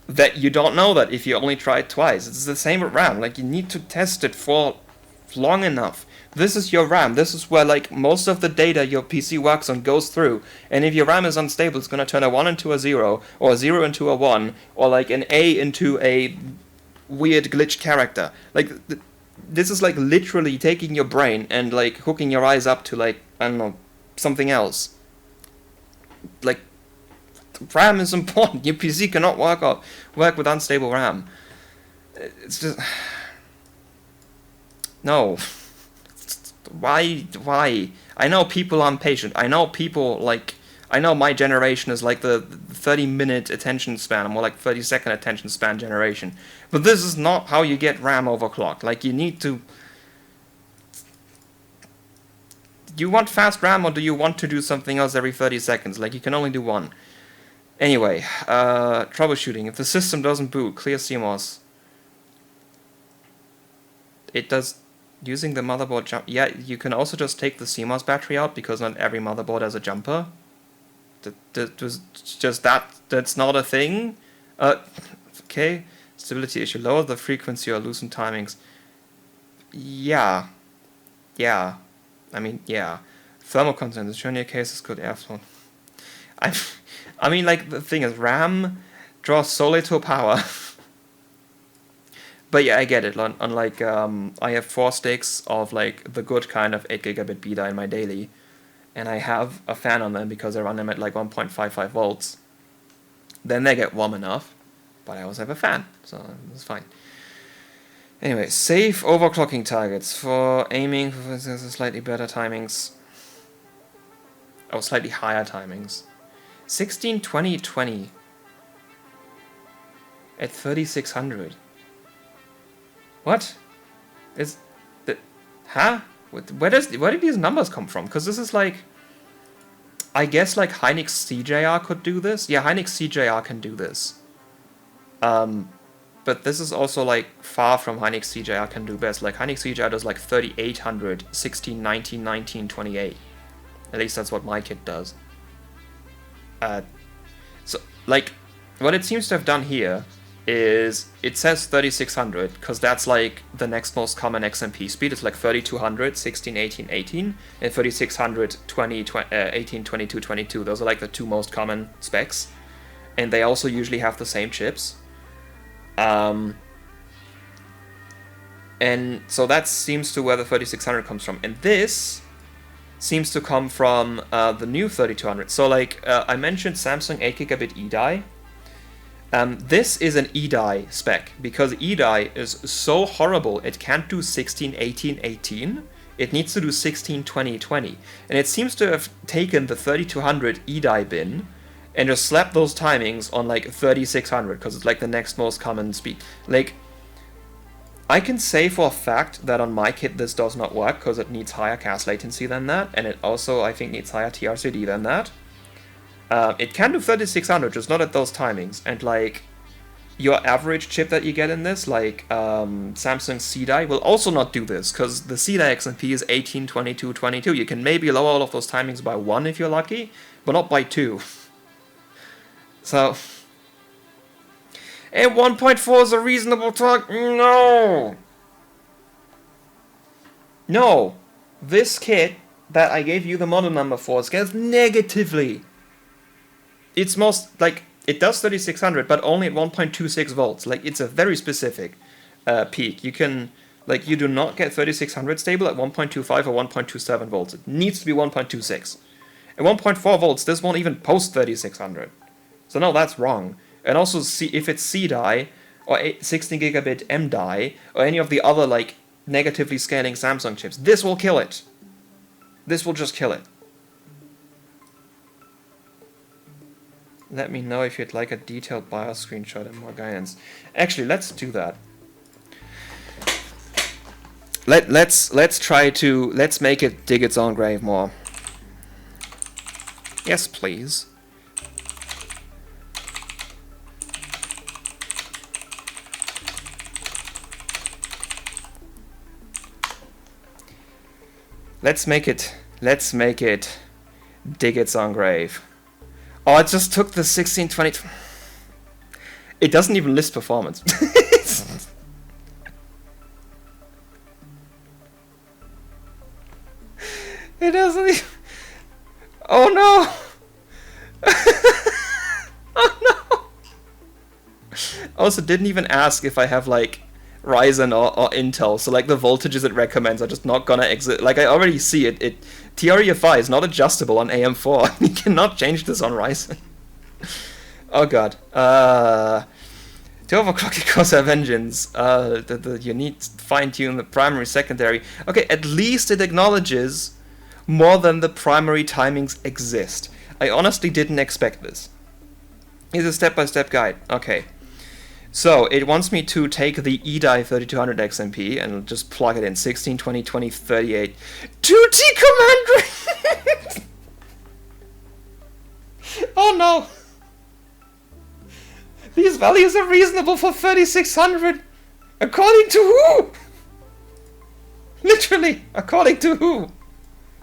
that you don't know that if you only tried twice. It's the same with RAM. Like, you need to test it for long enough. This is your RAM. This is where like most of the data your PC works on goes through. And if your RAM is unstable, it's gonna turn a 1 into a 0, or a 0 into a 1, or like an A into a weird glitched character. Like, this is like literally taking your brain and like hooking your eyes up to like, I don't know, something else. Like, RAM is important. Your PC cannot work with unstable RAM. It's just, no. Why? I know people are impatient. I know people like, I know my generation is like the 30-minute attention span, or more like 30-second attention span generation. But this is not how you get RAM overclocked. Like, you need to... Do you want fast RAM, or do you want to do something else every 30 seconds? Like, you can only do one. Anyway, troubleshooting. If the system doesn't boot, clear CMOS. It does... Using the motherboard jump... Yeah, you can also just take the CMOS battery out, because not every motherboard has a jumper. That's not a thing. Okay. Stability issue. Lower the frequency or loosen timings. Yeah. I mean, yeah. Thermal content. Show in your cases good airflow. I mean, like, the thing is, RAM draws so little power. But yeah, I get it. Unlike, I have 4 sticks of like the good kind of 8 gigabit BIDA in my daily. And I have a fan on them because I run them at like 1.55 volts. Then they get warm enough, but I also have a fan, so it's fine. Anyway, safe overclocking targets for aiming for slightly better timings. Oh, slightly higher timings. 16, 20, 20 at 3600. What? Is that? Huh? Where did these numbers come from? Because this is like, I guess like Hynix CJR could do this. Yeah, Hynix CJR can do this. But this is also like far from Hynix CJR can do best. Like, Hynix CJR does like 3800, 16, 19, 19, 28. At least that's what my kit does. So like, what it seems to have done here is it says 3600 because that's like the next most common XMP speed. It's like 3200, 16, 18, 18, and 3600, 20, 18, 22, 22. Those are like the 2 most common specs, and they also usually have the same chips. And so that seems to where the 3600 comes from, and this seems to come from the new 3200. So like, I mentioned Samsung 8 gigabit eDie. This is an eDie spec, because eDie is so horrible it can't do 16, 18, 18. It needs to do 16, 20, 20. And it seems to have taken the 3200 eDie bin and just slapped those timings on like 3600, because it's like the next most common speed. Like, I can say for a fact that on my kit this does not work, because it needs higher cache latency than that, and it also, I think, needs higher TRCD than that. It can do 3600, just not at those timings. And like, your average chip that you get in this, like Samsung CDI, will also not do this, because the CDI XMP is 18, 22, 22. You can maybe lower all of those timings by 1 if you're lucky, but not by 2. So, and 1.4 is a reasonable talk. No! No! This kit that I gave you the model number for scales negatively. It's most, like, it does 3600, but only at 1.26 volts. Like, it's a very specific peak. You can Like, you do not get 3600 stable at 1.25 or 1.27 volts. It needs to be 1.26. At 1.4 volts, this won't even post 3600. So no, that's wrong. And also, if it's C-die, or 16 gigabit M-die, or any of the other, like, negatively scaling Samsung chips, this will kill it. This will just kill it. Let me know if you'd like a detailed BIOS screenshot and more guidance. Actually, let's do that. Let's make it dig its own grave more. Yes, please. Let's make it dig its own grave. Oh, it just took the 1620. It doesn't even list performance. It doesn't even... Oh no! Oh no! Also, didn't even ask if I have, like, Ryzen or Intel, so, like, the voltages it recommends are just not gonna exit. Like, I already see it. TREFI is not adjustable on AM4. You cannot change this on Ryzen. Oh god. To overclock your Corsair engines, you need to fine-tune the primary, secondary. Okay, at least it acknowledges more than the primary timings exist. I honestly didn't expect this. Here's a step-by-step guide. Okay. So, it wants me to take the eDie 3200 XMP and just plug it in. 16, 20, 20, 38. 2T command! Oh no! These values are reasonable for 3600! According to who? Literally, according to who?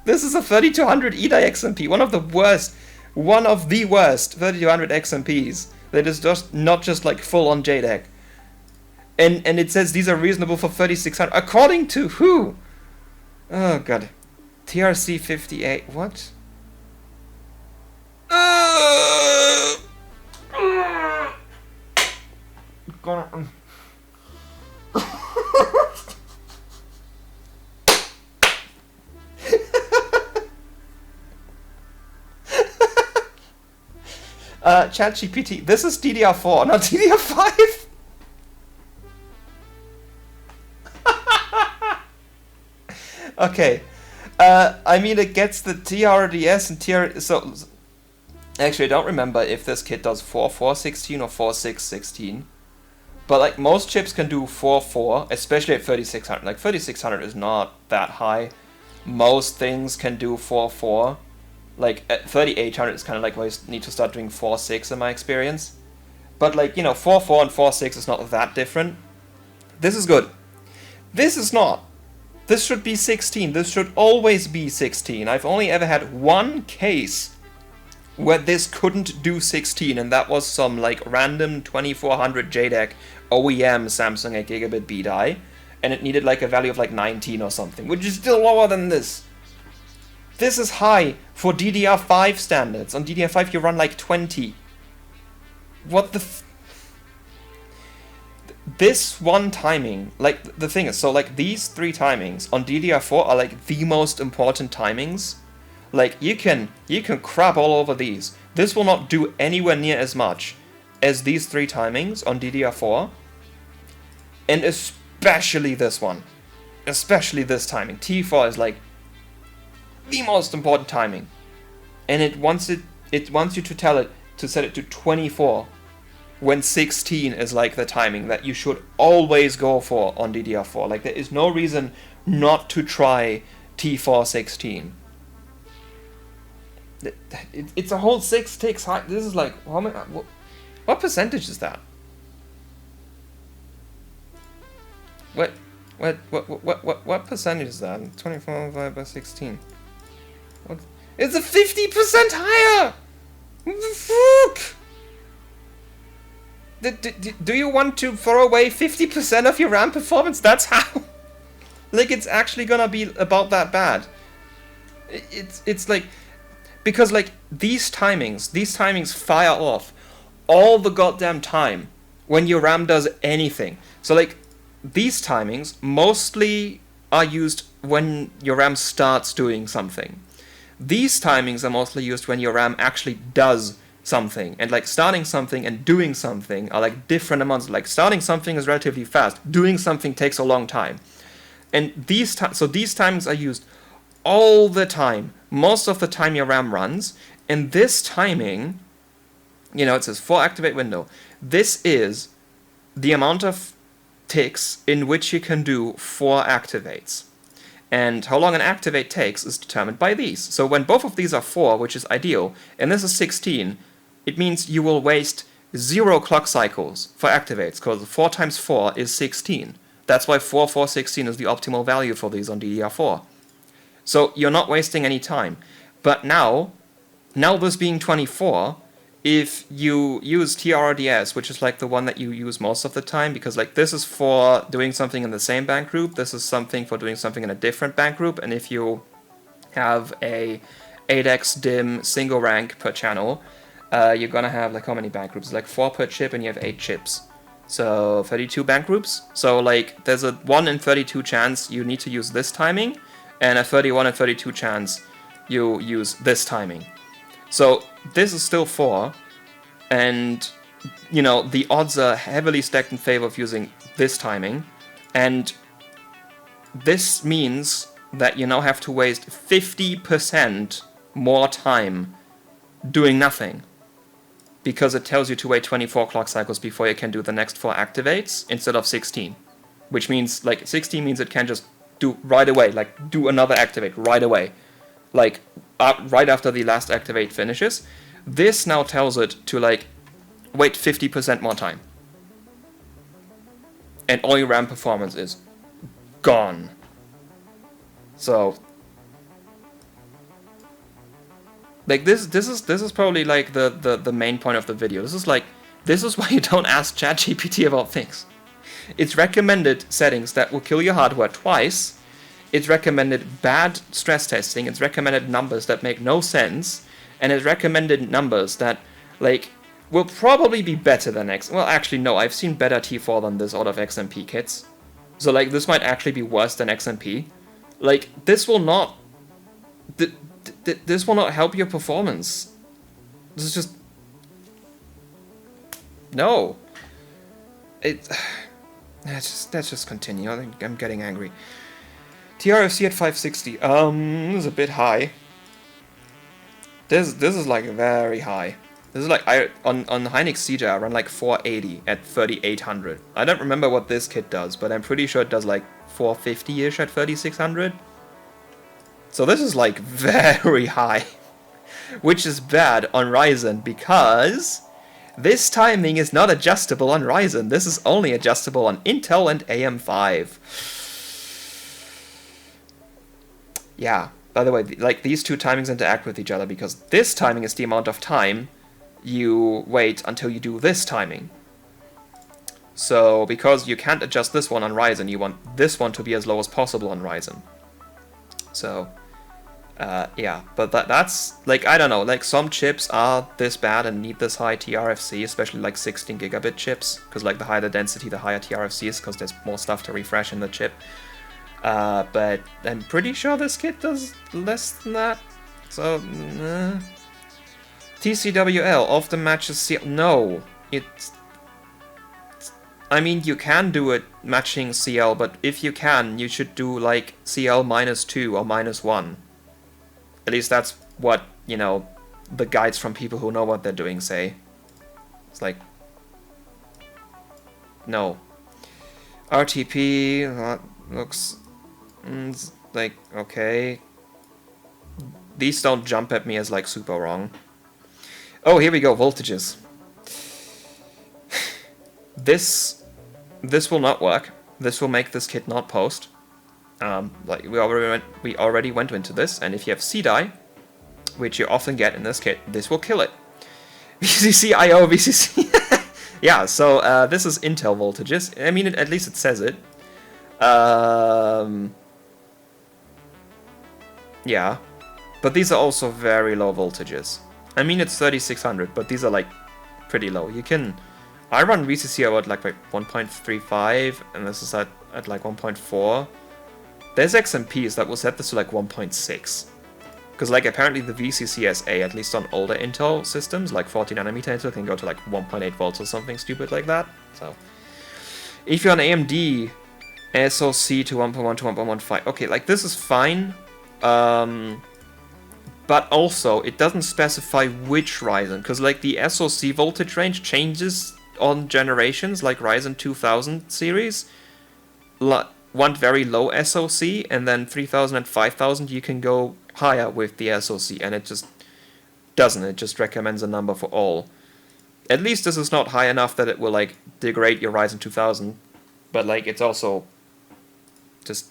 This is a 3200 eDie XMP, one of the worst 3200 XMPs. That is just not just like full on JDEC. And it says these are reasonable for 3600. According to who? Oh god. TRC 58. What? ChatGPT. This is DDR4, not DDR5. Okay. I mean, it gets the TRDS and TR... So, actually, I don't remember if this kit does 4.4.16 or 4.6.16. But, like, most chips can do 4.4, especially at 3600. Like, 3600 is not that high. Most things can do 4.4. Like, at 3800 is kind of like where you need to start doing 4.6 in my experience. But, like, you know, 4.4 and 4.6 is not that different. This is good. This is not. This should be 16. This should always be 16. I've only ever had one case where this couldn't do 16, and that was some, like, random 2400 JDEC OEM Samsung 8 gigabit B die, and it needed, like, a value of, like, 19 or something, which is still lower than this. This is high for DDR5 standards. On DDR5 you run like 20. What the this one timing, like, the thing is, so, like, these three timings on DDR4 are, like, the most important timings. Like, you can crap all over these. This will not do anywhere near as much as these three timings on DDR4. And especially this one. Especially this timing. T4 is, like, the most important timing, and it wants you to set it to 24 when 16 is like the timing that you should always go for on DDR4. Like, there is no reason not to try T4 16. It's a whole 6 ticks high. This is like, what percentage is that? What percentage is that? 24 divided by 16. What? It's a 50% higher! What the fuck? Do you want to throw away 50% of your RAM performance? That's how. Like, it's actually gonna be about that bad. It's like, because, like, these timings fire off all the goddamn time when your RAM does anything. So, like, these timings mostly are used when your RAM starts doing something. These timings are mostly used when your RAM actually does something. And like starting something and doing something are like different amounts. Like starting something is relatively fast. Doing something takes a long time. And these timings are used all the time. Most of the time your RAM runs. And this timing, it says for activate window. This is the amount of ticks in which you can do 4 activates. And how long an activate takes is determined by these. So when both of these are 4, which is ideal, and this is 16, it means you will waste 0 clock cycles for activates, because 4 times 4 is 16. That's why 4416 is the optimal value for these on DDR4. So you're not wasting any time. But now this being 24, if you use TRRDS, which is like the one that you use most of the time, because like this is for doing something in the same bank group, this is something for doing something in a different bank group, and if you have a 8x DIMM single rank per channel, you're gonna have like how many bank groups? Like 4 per chip, and you have 8 chips. So 32 bank groups. So like there's a 1 in 32 chance you need to use this timing, and a 31 in 32 chance you use this timing. So this is still 4, and the odds are heavily stacked in favor of using this timing, and this means that you now have to waste 50% more time doing nothing, because it tells you to wait 24 clock cycles before you can do the next 4 activates instead of 16, which means like 16 means it can just do right away, like do another activate right away, like right after the last activate finishes. This now tells it to like wait 50% more time, and all your RAM performance is gone. So like this is probably like the main point of the video. This is why you don't ask ChatGPT about things. It's recommended settings that will kill your hardware twice. It's recommended bad stress testing. It's recommended numbers that make no sense. And it's recommended numbers that, like, will probably be better than X. Well, actually, no. I've seen better T4 than this out of XMP kits. So, like, this might actually be worse than XMP. Like, this will not... This will not help your performance. This is just... No. Let's just continue. I think I'm getting angry. TRFC at 560. This is a bit high. This is like very high. This is like on Hynix CJ I run like 480 at 3800. I don't remember what this kit does, but I'm pretty sure it does like 450-ish at 3600. So this is like very high, which is bad on Ryzen because this timing is not adjustable on Ryzen. This is only adjustable on Intel and AM5. Yeah, by the way, like these two timings interact with each other because this timing is the amount of time you wait until you do this timing. So because you can't adjust this one on Ryzen, you want this one to be as low as possible on Ryzen. So yeah, but that's like, I don't know, like some chips are this bad and need this high TRFC, especially like 16 gigabit chips, because like the higher the density, the higher TRFC is, because there's more stuff to refresh in the chip. But I'm pretty sure this kit does less than that. So, TCWL, often matches CL. No, it's... I mean, you can do it matching CL, but if you can, you should do like CL -2 or -1. At least that's what, you know, the guides from people who know what they're doing say. It's like... No. RTP, looks... like, okay. These don't jump at me as like super wrong. Oh, here we go, voltages. This will not work. This will make this kit not post. Like we already went into this, and if you have CDI, which you often get in this kit, this will kill it. VCC IO VCC. Yeah, so this is Intel voltages. I mean, at least it says it. Yeah, but these are also very low voltages. I mean, it's 3600, but these are like pretty low. You can I run VCC at like 1.35, and this is at like 1.4. There's XMPs that will set this to like 1.6. Because like apparently the VCCSA, at least on older Intel systems, like 40nm Intel, can go to like 1.8 volts or something stupid like that. So if you're on AMD, SoC to 1.1 to 1.15, okay, like this is fine. But also it doesn't specify which Ryzen, because like the SoC voltage range changes on generations, like Ryzen 2000 series want very low SoC, and then 3000 and 5000 you can go higher with the SoC, and it just doesn't. It just recommends a number for all. At least this is not high enough that it will like degrade your Ryzen 2000, but like it's also just...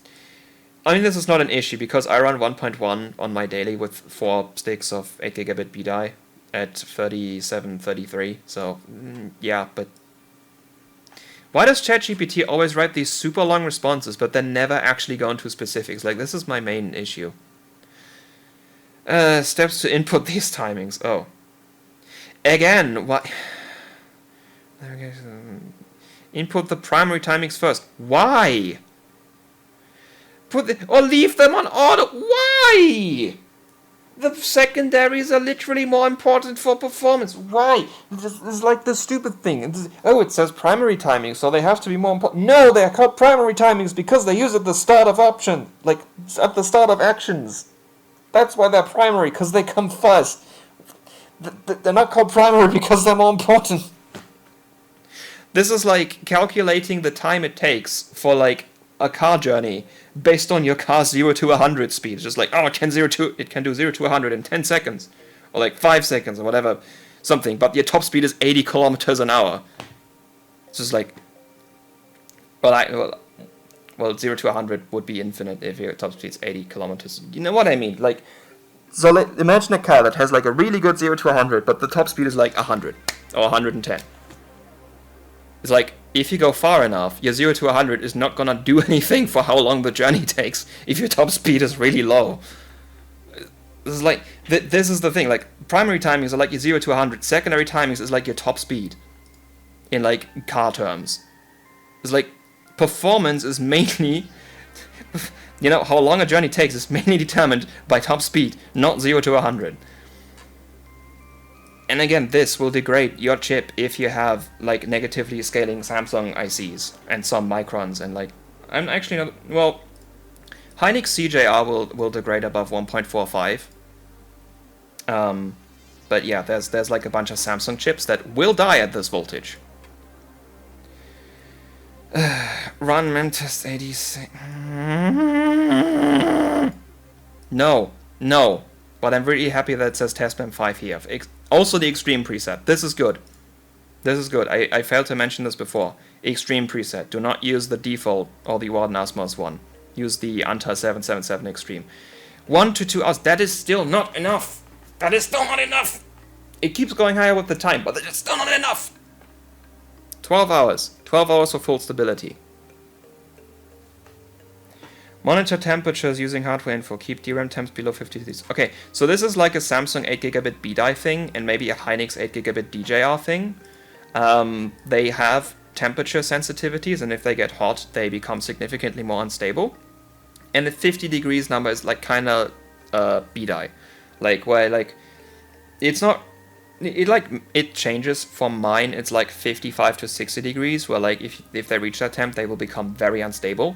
I mean, this is not an issue because I run 1.1 on my daily with 4 sticks of 8 gigabit BDI at 3733, so yeah, but why does ChatGPT always write these super long responses but then never actually go into specifics? Like, this is my main issue. Steps to input these timings. Oh. Again, why? Input the primary timings first. Why? Or leave them on auto. Why? The secondaries are literally more important for performance. Why? This is like the stupid thing. It says primary timings, so they have to be more important. No, they are called primary timings because they use at the start of option, like at the start of actions. That's why they're primary, because they come first. They're not called primary because they're more important. This is like calculating the time it takes for like a car journey based on your car's 0 to 100 speed. It's just like, oh, it can do 0 to 100 in 10 seconds. Or like 5 seconds or whatever, something. But your top speed is 80 kilometers an hour. It's just like, well, 0 to 100 would be infinite if your top speed is 80 kilometers. You know what I mean? Like, so imagine a car that has like a really good 0 to 100, but the top speed is like 100 or 110. It's like, if you go far enough, your 0 to 100 is not gonna do anything for how long the journey takes if your top speed is really low. This is like, this is the thing, like, primary timings are like your 0 to 100, secondary timings is like your top speed, in like car terms. It's like, performance is mainly, you know, how long a journey takes is mainly determined by top speed, not 0 to 100. And again, this will degrade your chip if you have like negatively scaling Samsung ICs and some microns, and like, I'm actually not, well, Hynix CJR will degrade above 1.45. But yeah, there's like a bunch of Samsung chips that will die at this voltage. Run Memtest 86. No. But I'm really happy that it says testmem 5 here. Also the extreme preset. This is good. I failed to mention this before. Extreme preset. Do not use the default or the Warden Asmos one. Use the Anta 777 Extreme. 1 to 2 hours. That is still not enough. It keeps going higher with the time, but it's still not enough. 12 hours. 12 hours for full stability. Monitor temperatures using hardware info. Keep DRAM temps below 50 degrees. Okay, so this is like a Samsung 8 gigabit BDI thing and maybe a Hynix 8 gigabit DJR thing. They have temperature sensitivities, and if they get hot, they become significantly more unstable. And the 50 degrees number is like kind of BDI. Like, where like, it's not... It changes. For mine, it's like 55 to 60 degrees, where like if they reach that temp, they will become very unstable.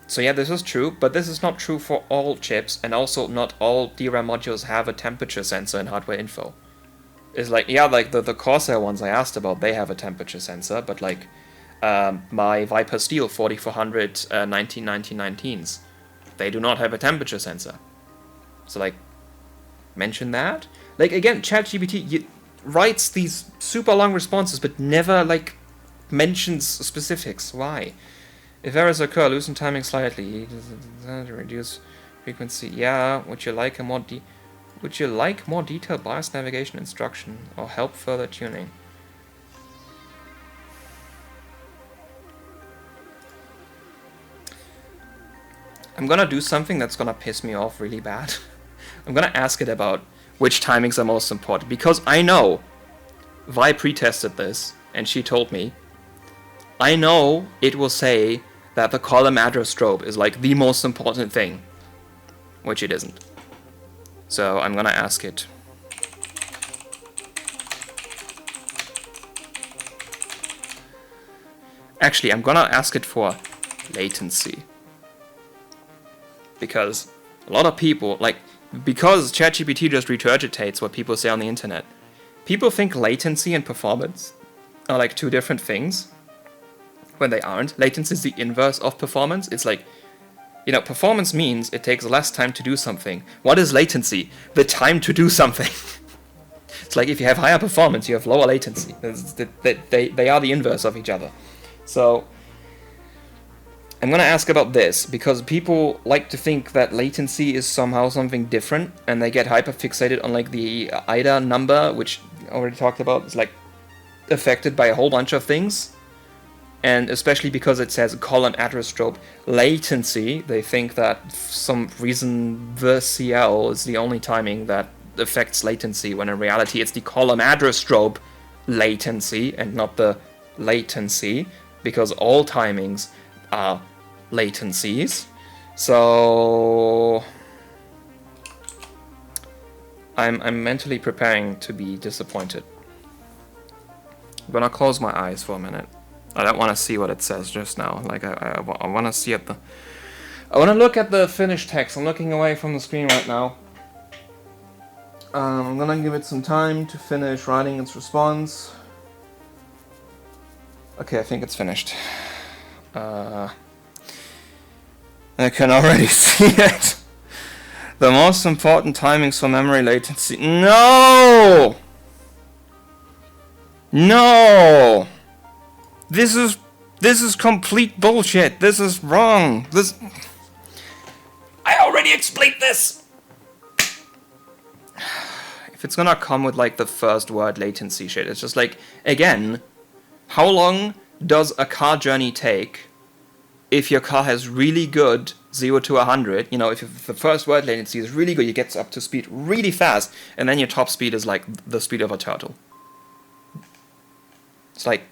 So yeah, this is true, but this is not true for all chips, and also not all DRAM modules have a temperature sensor in hardware info. It's like, yeah, like the Corsair ones I asked about, they have a temperature sensor, but like my Viper Steel 4400 1919s, they do not have a temperature sensor. So like, mention that. Like again, ChatGPT writes these super long responses, but never like mentions specifics. Why? If errors occur, loosen timing slightly. Reduce frequency. Yeah. Would you like more detailed BIOS navigation instruction or help further tuning? I'm gonna do something that's gonna piss me off really bad. I'm gonna ask it about which timings are most important, because I know Vi pre-tested this, and she told me, I know it will say that the column address strobe is like the most important thing, which it isn't. So I'm gonna ask it. Actually, I'm gonna ask it for latency. Because a lot of people, like, because ChatGPT just regurgitates what people say on the internet, people think latency and performance are like two different things, when they aren't. Latency is the inverse of performance. It's like, you know, performance means it takes less time to do something. What is latency? The time to do something. It's like if you have higher performance, you have lower latency. They are the inverse of each other. So I'm gonna ask about this, because people like to think that latency is somehow something different, and they get hyperfixated on like the IDA number, which I already talked about. It's like affected by a whole bunch of things. And especially because it says column address strobe latency, they think that for some reason the CL is the only timing that affects latency, when in reality it's the column address strobe latency and not the latency, because all timings are latencies. So I'm mentally preparing to be disappointed. I'm gonna close my eyes for a minute. I don't want to see what it says just now. Like I want to see at the. I want to look at the finished text. I'm looking away from the screen right now. I'm gonna give it some time to finish writing its response. Okay, I think it's finished. I can already see it. The most important timings for memory latency. No! No! This is complete bullshit. This is wrong. I already explained this. If it's gonna come with like the first word latency shit, it's just like, again, how long does a car journey take if your car has really good 0 to 100? You know, if the first word latency is really good, you get up to speed really fast, and then your top speed is like the speed of a turtle. It's like,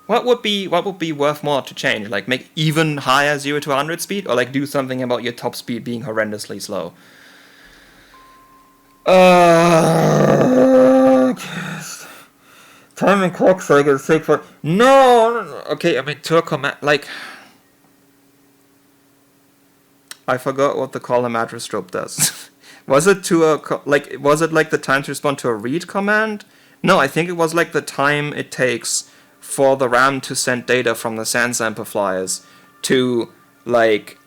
what would be worth more to change? Like make even higher 0 to 100 speed, or like do something about your top speed being horrendously slow? Time and clock cycles take for no. Okay, I mean to a command, like I forgot what the column address strobe does. Was it to a was it like the time to respond to a read command? No, I think it was like the time it takes for the RAM to send data from the sense amplifiers to like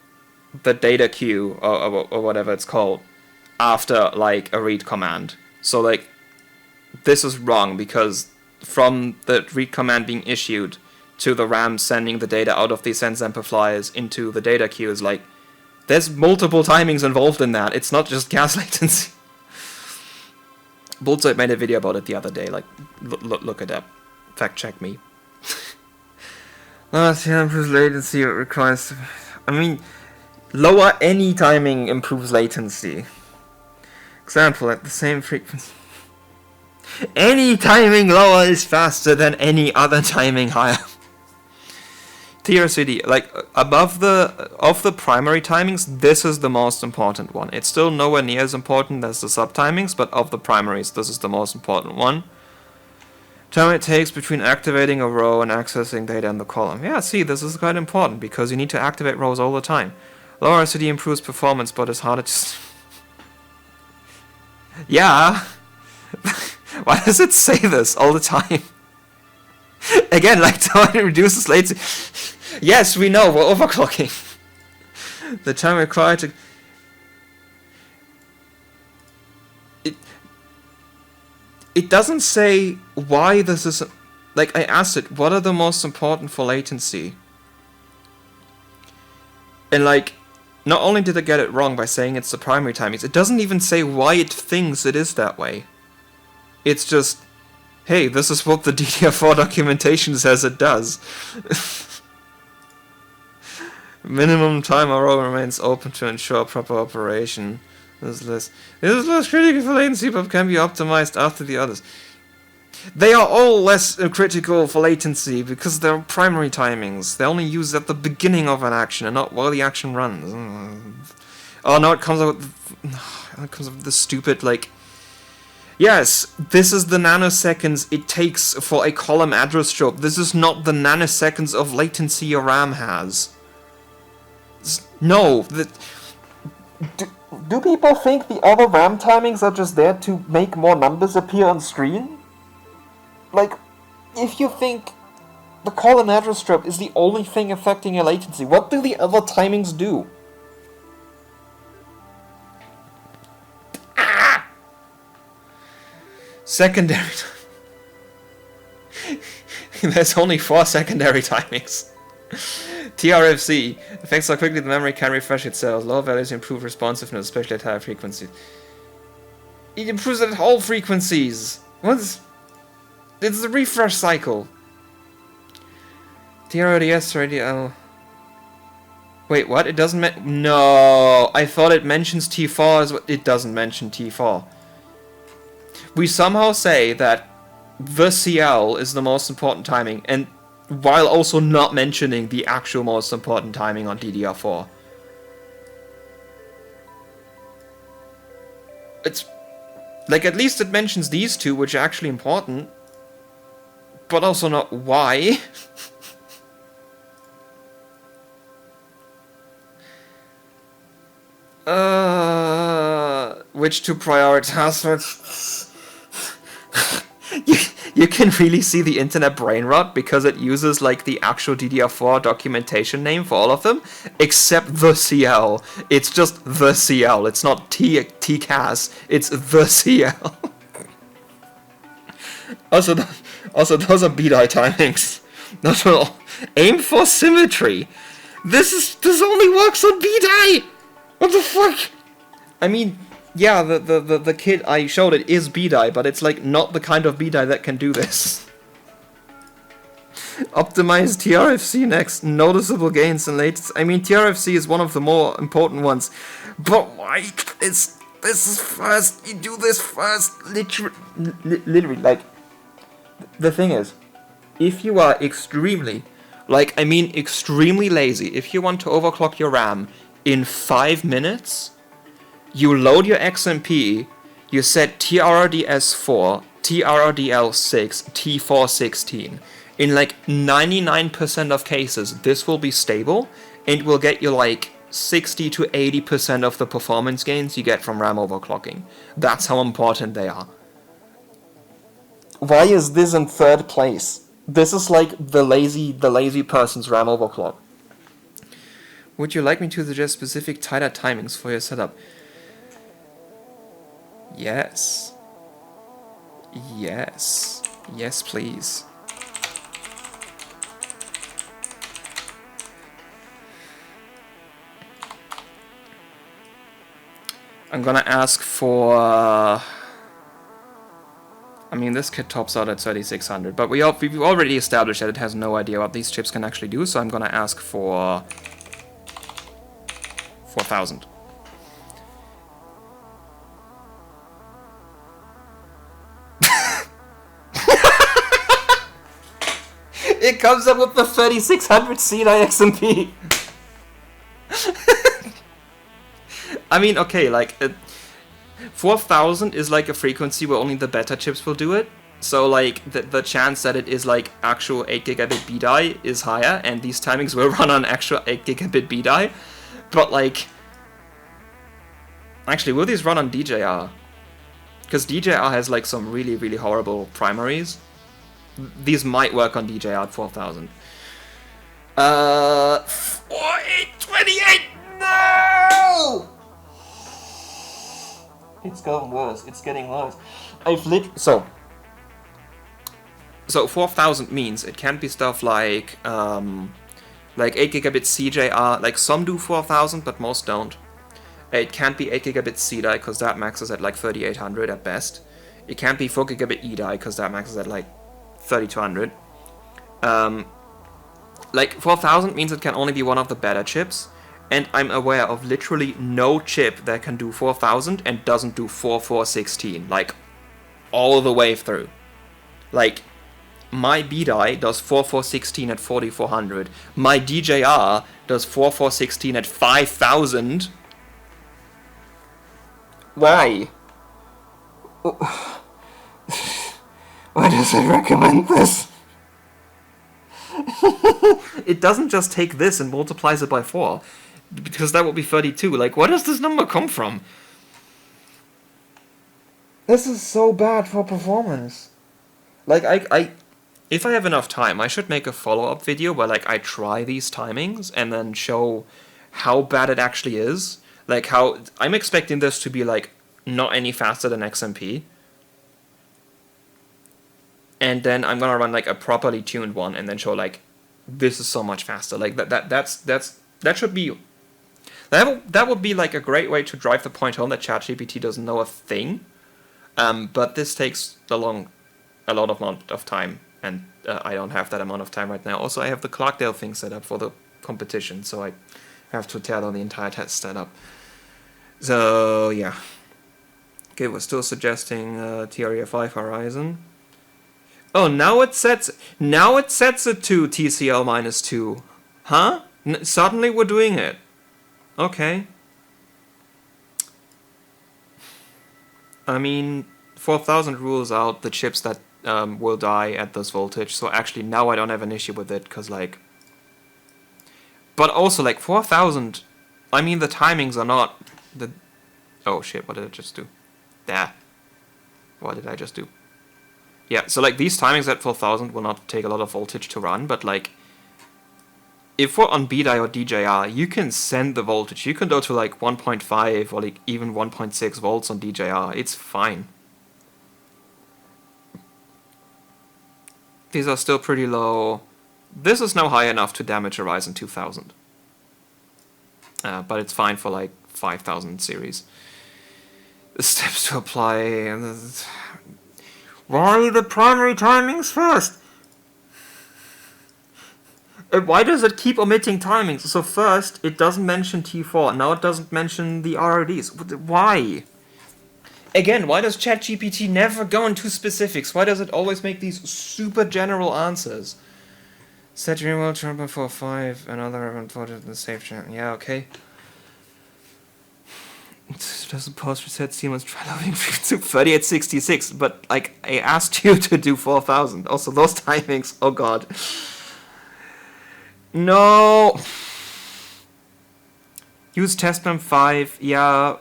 the data queue or whatever it's called after like a read command. So like this is wrong, because from the read command being issued to the RAM sending the data out of the sense amplifiers into the data queue is like, there's multiple timings involved in that. It's not just gas latency. Bullseye made a video about it the other day. Like, look it up. Fact check me. Improves latency. It requires. I mean, lower any timing improves latency. Example, at the same frequency. Any timing lower is faster than any other timing higher. TRCD, like above of the primary timings, this is the most important one. It's still nowhere near as important as the subtimings, but of the primaries, this is the most important one. Time it takes between activating a row and accessing data in the column. Yeah, see, this is quite important, because you need to activate rows all the time. Lower RCD improves performance, but it's harder to... Yeah. Why does it say this all the time? Again, like, time reduces latency. Yes, we know, we're overclocking. The time required to... It doesn't say why this is... Like, I asked it, what are the most important for latency? And, like, not only did I get it wrong by saying it's the primary timings, it doesn't even say why it thinks it is that way. It's just, hey, this is what the DDR4 documentation says it does. Minimum time row remains open to ensure proper operation. This is less critical for latency, but can be optimized after the others. They are all less critical for latency because they're primary timings. They're only used at the beginning of an action and not while the action runs. Oh no, it comes out with the stupid, like... Yes, this is the nanoseconds it takes for a column address drop. This is not the nanoseconds of latency your RAM has. No. Do people think the other RAM timings are just there to make more numbers appear on screen? Like, if you think the column address drop is the only thing affecting your latency, what do the other timings do? Secondary. There's only 4 secondary timings. TRFC. Affects how quickly the memory can refresh itself. Low values improve responsiveness, especially at higher frequencies. It improves at all frequencies. What's... It's the refresh cycle. TRODS radio... Wait, what? It doesn't No! I thought it mentions T4 as well. It doesn't mention T4. We somehow say that the CL is the most important timing, and while also not mentioning the actual most important timing on DDR4. It's... Like, at least it mentions these two, which are actually important, but also not why. Which to prioritize? You can really see the internet brain rot because it uses like the actual DDR4 documentation name for all of them, except the CL. It's just the CL. It's not TCAS. It's the CL. Also, those are BDI timings. Those will aim for symmetry. This only works on BDI. What the fuck? I mean, yeah, the kid I showed it is BDI, but it's like not the kind of BDI that can do this. Optimize TRFC next. Noticeable gains in latency. I mean, TRFC is one of the more important ones, but why? This is first. You do this first. Literally, like, the thing is, if you are extremely lazy, if you want to overclock your RAM in 5 minutes, you load your XMP, you set TRRDS4, TRRDL6, T416. In like 99% of cases, this will be stable and will get you like 60 to 80% of the performance gains you get from RAM overclocking. That's how important they are. Why is this in 3rd place? This is like the lazy person's RAM overclock. Would you like me to suggest specific tighter timings for your setup? Yes. Yes. Yes, please. I'm gonna ask for... I mean, this kit tops out at 3600, but we've already established that it has no idea what these chips can actually do, so I'm gonna ask for 4000. It comes up with the 3600 CDI XMP. I mean, okay, like, 4000 is like a frequency where only the beta chips will do it. So, like, the chance that it is, like, actual 8 gigabit BDI is higher, and these timings will run on actual 8 gigabit BDI. But, like, actually, will these run on DJR? Because DJR has, like, some really, really horrible primaries. These might work on DJR at 4000. 4828! No! It's going worse. It's getting worse. So 4000 means it can be stuff like 8 gigabit CJR. Like, some do 4000, but most don't. It can't be 8 gigabit CDI because that maxes at like 3800 at best. It can't be 4 gigabit EDI because that maxes at like 3200. Like, 4000 means it can only be one of the better chips, and I'm aware of literally no chip that can do 4000 and doesn't do 4416, like, all the way through. Like, my B-die does 4416 at 4400. My DJR does 4416 at 5000. Why? Why does it recommend this? It doesn't just take this and multiplies it by 4. Because that would be 32. Like, where does this number come from? This is so bad for performance. Like, if I have enough time, I should make a follow-up video where, like, I try these timings and then show how bad it actually is. Like, how... I'm expecting this to be, like, not any faster than XMP. And then I'm gonna run, like, a properly tuned one and then show, like, this is so much faster. Like, that should be... That would be, like, a great way to drive the point home that ChatGPT doesn't know a thing. But this takes a lot amount of time, and I don't have that amount of time right now. Also, I have the Clarkdale thing set up for the competition, so I have to tear down the entire test setup. So, yeah. Okay, we're still suggesting TREF5 Horizon. Oh, now it sets it to TCL -2. Huh? Suddenly we're doing it. Okay. I mean, 4000 rules out the chips that will die at this voltage, so actually now I don't have an issue with it, because, like... But also, like, 4000... I mean, the timings are not... the... Oh, shit, what did I just do? There. What did I just do? Yeah, so, like, these timings at 4000 will not take a lot of voltage to run, but, like... If we're on B-die or DJR, you can send the voltage. You can go to, like, 1.5 or, like, even 1.6 volts on DJR. It's fine. These are still pretty low. This is now high enough to damage Horizon 2000. But it's fine for, like, 5000 series. The steps to apply... Why the primary timings first? Why does it keep omitting timings? So first, it doesn't mention T4. Now it doesn't mention the RRDs. Why? Again, why does ChatGPT never go into specifics? Why does it always make these super general answers? Set your world jumper for 5, another event voted in the safe channel. Yeah, okay. It doesn't pause reset Siemens try loading to 3866, but, like, I asked you to do 4000. Also, those timings, oh god. No! Use testmem 5, yeah.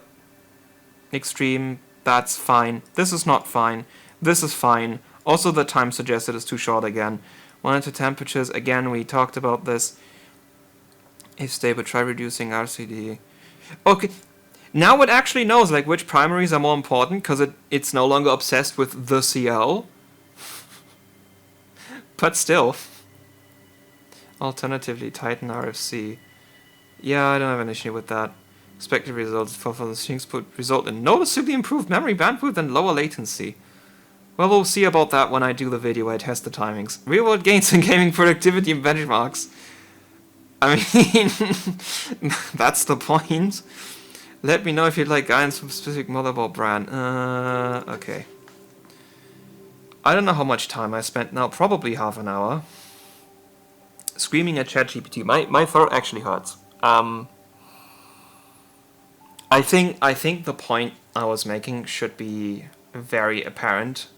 Extreme, that's fine. This is not fine. This is fine. Also, the time suggested is too short again. Monitor temperatures, again, we talked about this. If stable, try reducing RCD. Okay, now it actually knows, like, which primaries are more important, because it's no longer obsessed with the CL. But still. Alternatively, Titan RFC. Yeah, I don't have an issue with that. Expected results for the strings would result in noticeably improved memory bandwidth and lower latency. Well, we'll see about that when I do the video where I test the timings. Real-world gains in gaming productivity and benchmarks. I mean, that's the point. Let me know if you'd like guidance from a specific motherboard brand. Okay. I don't know how much time I spent now. Probably half an hour. Screaming at ChatGPT. My throat actually hurts. I think the point I was making should be very apparent.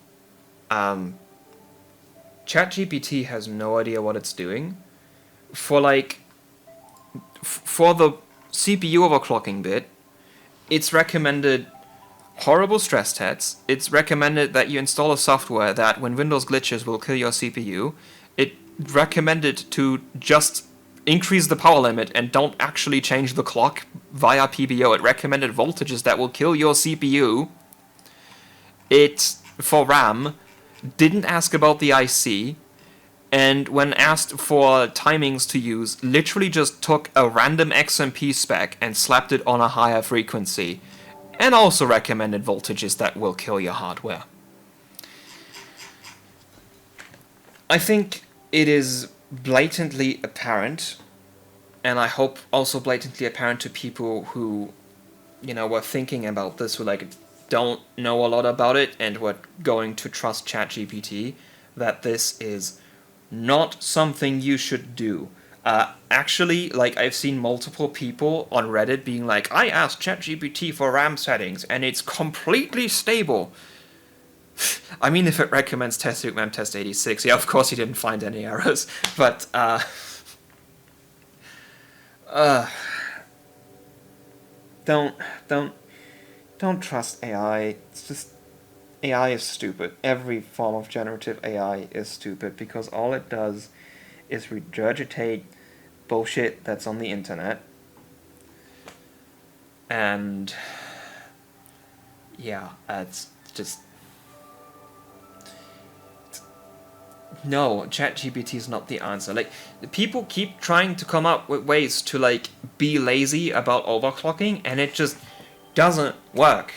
ChatGPT has no idea what it's doing. For the CPU overclocking bit, it's recommended horrible stress tests. It's recommended that you install a software that, when Windows glitches, will kill your CPU. It recommended to just increase the power limit and don't actually change the clock via PBO. It recommended voltages that will kill your CPU. It, for RAM, didn't ask about the IC, and when asked for timings to use, literally just took a random XMP spec and slapped it on a higher frequency, and also recommended voltages that will kill your hardware. I think it is blatantly apparent, and I hope also blatantly apparent to people who, you know, were thinking about this, who, like, don't know a lot about it and were going to trust ChatGPT, that this is not something you should do. Actually, like, I've seen multiple people on Reddit being like, I asked ChatGPT for RAM settings and it's completely stable. I mean, if it recommends test memtest 86, yeah, of course he didn't find any errors, but, don't trust AI. It's just, AI is stupid. Every form of generative AI is stupid because all it does is regurgitate bullshit that's on the internet. And yeah, it's just, no, ChatGPT is not the answer. Like, people keep trying to come up with ways to, like, be lazy about overclocking, and it just doesn't work.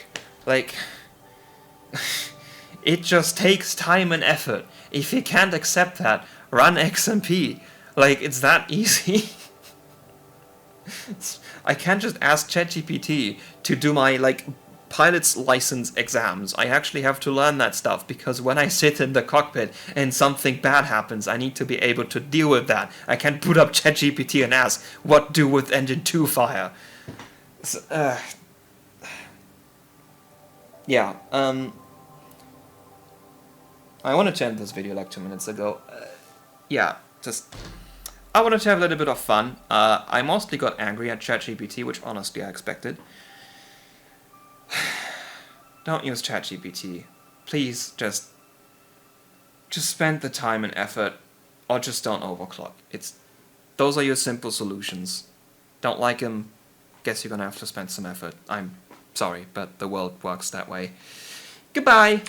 Like, it just takes time and effort. If you can't accept that, run XMP. Like, it's that easy. I can't just ask ChatGPT to do my, like, pilot's license exams. I actually have to learn that stuff because when I sit in the cockpit and something bad happens, I need to be able to deal with that. I can't boot up ChatGPT and ask, what do with engine 2 fire? So, yeah, I wanted to end this video like 2 minutes ago. Yeah, just, I wanted to have a little bit of fun. I mostly got angry at ChatGPT, which honestly I expected. Don't use ChatGPT. Please just spend the time and effort, or just don't overclock. Those are your simple solutions. Don't like them, guess you're gonna have to spend some effort. I'm sorry, but the world works that way. Goodbye!